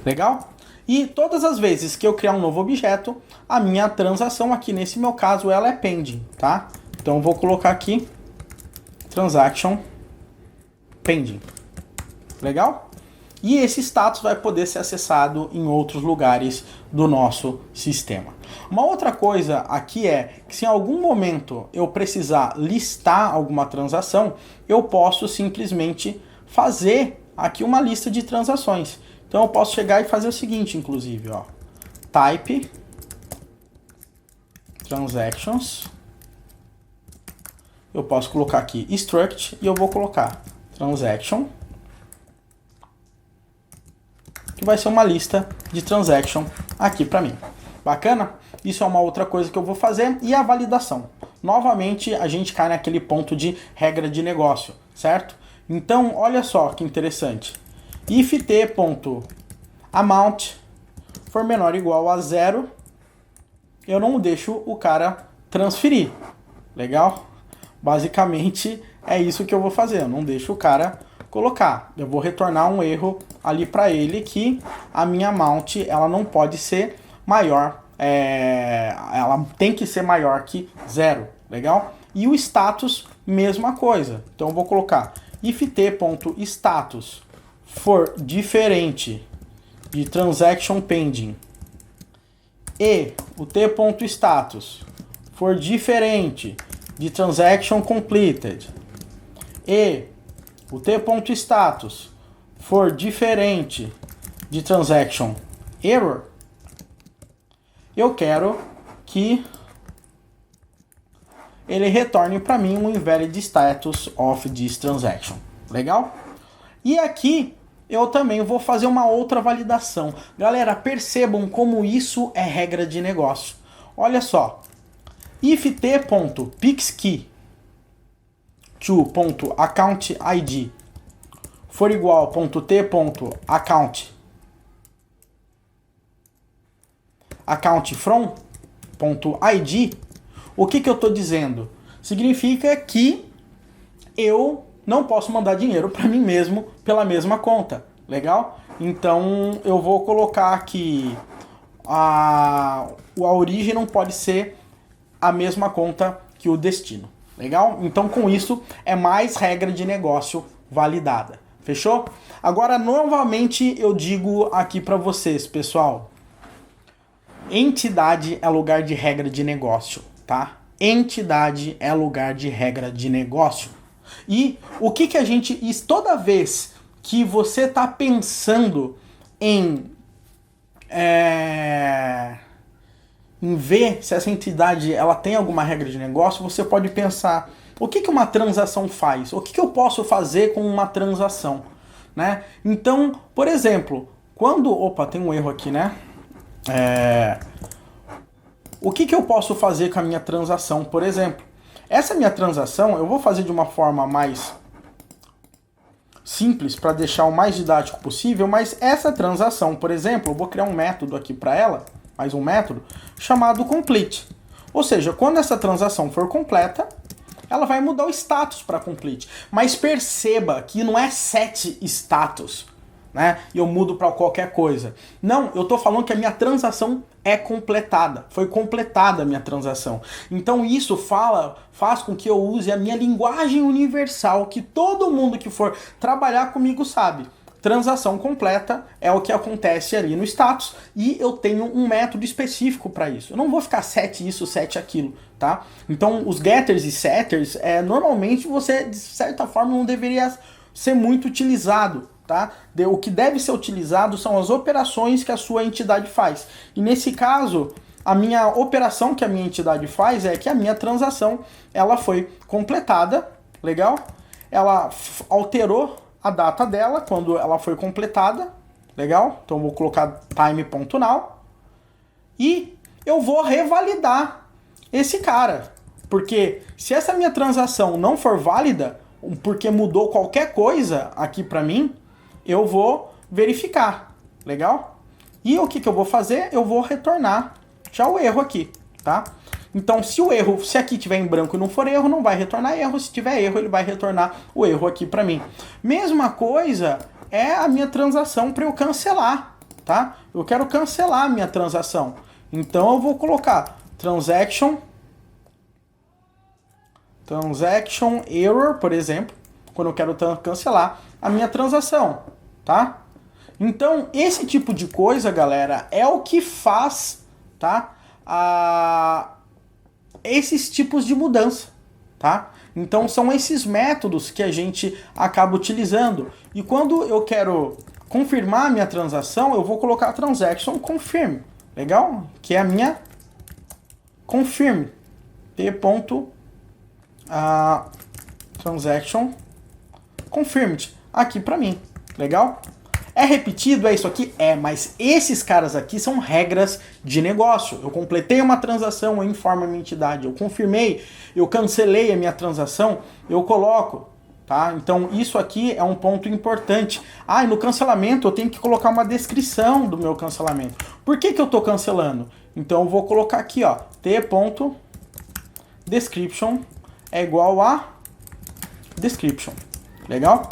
Legal? E todas as vezes que eu criar um novo objeto, a minha transação aqui, nesse meu caso, ela é pending, tá? Então eu vou colocar aqui transaction pending. Legal? E esse status vai poder ser acessado em outros lugares do nosso sistema. Uma outra coisa aqui é que se em algum momento eu precisar listar alguma transação, eu posso simplesmente fazer aqui uma lista de transações. Então eu posso chegar e fazer o seguinte, inclusive, ó, type transactions. Eu posso colocar aqui struct e eu vou colocar transaction, que vai ser uma lista de transaction aqui para mim. Bacana? Isso é uma outra coisa que eu vou fazer. E a validação. Novamente, a gente cai naquele ponto de regra de negócio, certo? Então, olha só que interessante. If t.amount for menor ou igual a 0, eu não deixo o cara transferir. Legal? Basicamente, é isso que eu vou fazer. Eu não deixo o cara colocar. Eu vou retornar um erro ali para ele que a minha amount ela não pode ser maior, ela tem que ser maior que 0, legal? E o status, mesma coisa. Então eu vou colocar if t.status for diferente de transaction pending e o t.status for diferente de transaction completed e o t.status for diferente de transaction error, eu quero que ele retorne para mim um invalid status of this transaction. Legal? E aqui eu também vou fazer uma outra validação. Galera, percebam como isso é regra de negócio. Olha só. If t.pixkey to.accountID for igual a t.account from.id, o que eu estou dizendo? Significa que eu não posso mandar dinheiro para mim mesmo pela mesma conta. Legal? Então eu vou colocar aqui a origem não pode ser a mesma conta que o destino. Legal? Então com isso é mais regra de negócio validada. Fechou? Agora novamente eu digo aqui para vocês, pessoal. Entidade é lugar de regra de negócio, tá? Entidade é lugar de regra de negócio. E o que a gente... Toda vez que você está pensando em ver se essa entidade ela tem alguma regra de negócio, você pode pensar, o que uma transação faz? O que eu posso fazer com uma transação? né? Então, por exemplo, quando... Opa, tem um erro aqui, né? O que eu posso fazer com a minha transação, por exemplo? Essa minha transação eu vou fazer de uma forma mais simples para deixar o mais didático possível, mas essa transação, por exemplo, eu vou criar um método aqui para ela, mais um método, chamado complete. Ou seja, quando essa transação for completa, ela vai mudar o status para complete. Mas perceba que não é set status, né? E eu mudo para qualquer coisa. Não, eu estou falando que a minha transação é completada. Foi completada a minha transação. Então isso faz com que eu use a minha linguagem universal, que todo mundo que for trabalhar comigo sabe. Transação completa é o que acontece ali no status e eu tenho um método específico para isso. Eu não vou ficar set isso, set aquilo, tá? Então os getters e setters, normalmente você, de certa forma, não deveria ser muito utilizado, tá? O que deve ser utilizado são as operações que a sua entidade faz. E nesse caso, a minha operação que a minha entidade faz é que a minha transação ela foi completada, legal? Ela alterou a data dela quando ela foi completada, legal? Então eu vou colocar time.now e eu vou revalidar esse cara, porque se essa minha transação não for válida, porque mudou qualquer coisa aqui para mim, eu vou verificar, legal? E o que eu vou fazer? Eu vou retornar já o erro aqui, tá? Então, se aqui tiver em branco e não for erro, não vai retornar erro. Se tiver erro, ele vai retornar o erro aqui para mim. Mesma coisa é a minha transação para eu cancelar, tá? Eu quero cancelar a minha transação. Então, eu vou colocar transaction error, por exemplo, quando eu quero cancelar a minha transação, tá? Então, esse tipo de coisa, galera, é o que faz, tá? Esses tipos de mudança, tá? Então são esses métodos que a gente acaba utilizando. E quando eu quero confirmar a minha transação, eu vou colocar transaction confirm, legal? Que é a minha confirm, transaction confirmed aqui para mim, legal? É repetido, é isso aqui? É, mas esses caras aqui são regras de negócio. Eu completei uma transação, eu informo a minha entidade. Eu confirmei, eu cancelei a minha transação, eu coloco, tá? Então isso aqui é um ponto importante. E no cancelamento eu tenho que colocar uma descrição do meu cancelamento. Por que eu estou cancelando? Então eu vou colocar aqui, ó, t.description é igual a description. Legal?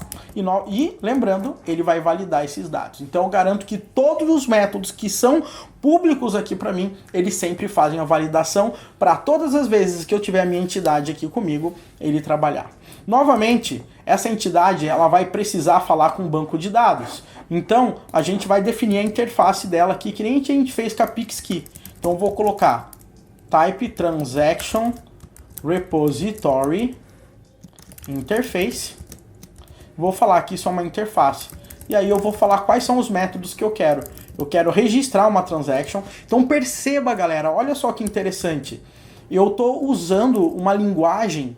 E lembrando, ele vai validar esses dados. Então eu garanto que todos os métodos que são públicos aqui para mim, eles sempre fazem a validação para todas as vezes que eu tiver a minha entidade aqui comigo, ele trabalhar. Novamente, essa entidade ela vai precisar falar com o banco de dados. Então a gente vai definir a interface dela aqui, que nem a gente fez com a PixKey. Então eu vou colocar type transaction repository interface. Vou falar que isso é uma interface. E aí eu vou falar quais são os métodos que eu quero. Eu quero registrar uma transaction. Então perceba, galera, olha só que interessante. Eu estou usando uma linguagem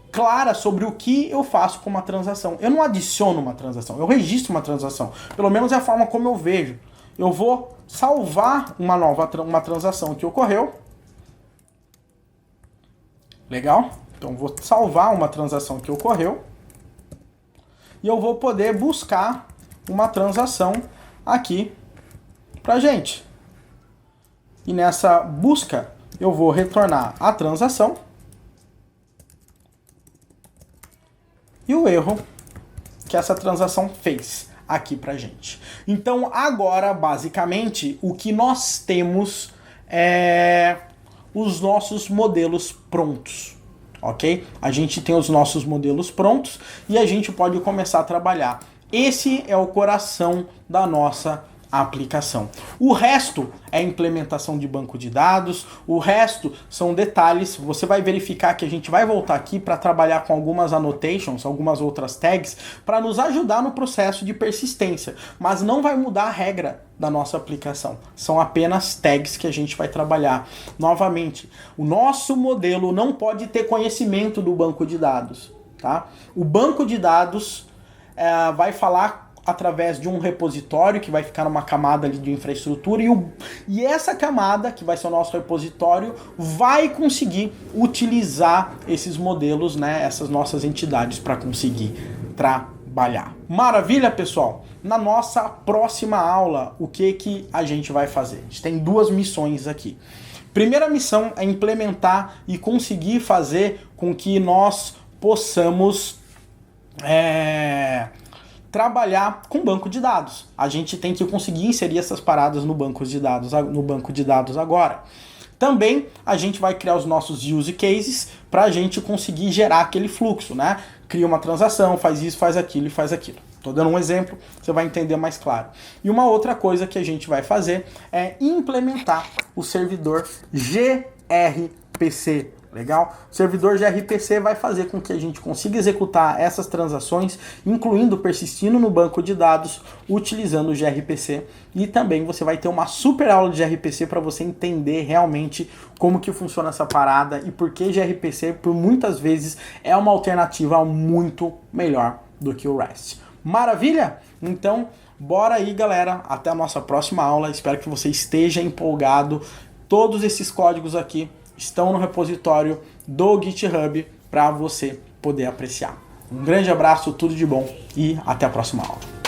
clara sobre o que eu faço com uma transação. Eu não adiciono uma transação, eu registro uma transação. Pelo menos é a forma como eu vejo. Eu vou salvar uma transação que ocorreu. Legal? Então vou salvar uma transação que ocorreu. E eu vou poder buscar uma transação aqui pra gente. E nessa busca eu vou retornar a transação e o erro que essa transação fez aqui pra gente. Então agora, basicamente, o que nós temos é os nossos modelos prontos. Ok? A gente tem os nossos modelos prontos e a gente pode começar a trabalhar. Esse é o coração da nossa aplicação. O resto é implementação de banco de dados, o resto são detalhes. Você vai verificar que a gente vai voltar aqui para trabalhar com algumas annotations, algumas outras tags, para nos ajudar no processo de persistência, mas não vai mudar a regra da nossa aplicação. São apenas tags que a gente vai trabalhar. Novamente, o nosso modelo não pode ter conhecimento do banco de dados, tá? O banco de dados vai falar através de um repositório que vai ficar numa camada ali de infraestrutura e essa camada, que vai ser o nosso repositório, vai conseguir utilizar esses modelos, né, essas nossas entidades para conseguir trabalhar. Maravilha, pessoal? Na nossa próxima aula, o que a gente vai fazer? A gente tem 2 missões aqui. Primeira missão é implementar e conseguir fazer com que nós possamos trabalhar com banco de dados. A gente tem que conseguir inserir essas paradas no banco de dados agora. Também a gente vai criar os nossos use cases para a gente conseguir gerar aquele fluxo, né? Cria uma transação, faz isso, faz aquilo e faz aquilo. Estou dando um exemplo, você vai entender mais claro. E uma outra coisa que a gente vai fazer é implementar o servidor gRPC. Legal? O servidor gRPC vai fazer com que a gente consiga executar essas transações, incluindo persistindo no banco de dados, utilizando o gRPC. E também você vai ter uma super aula de gRPC para você entender realmente como que funciona essa parada e por que gRPC, por muitas vezes, é uma alternativa muito melhor do que o REST. Maravilha? Então, bora aí, galera. Até a nossa próxima aula. Espero que você esteja empolgado. Todos esses códigos aqui estão no repositório do GitHub para você poder apreciar. Um grande abraço, tudo de bom e até a próxima aula.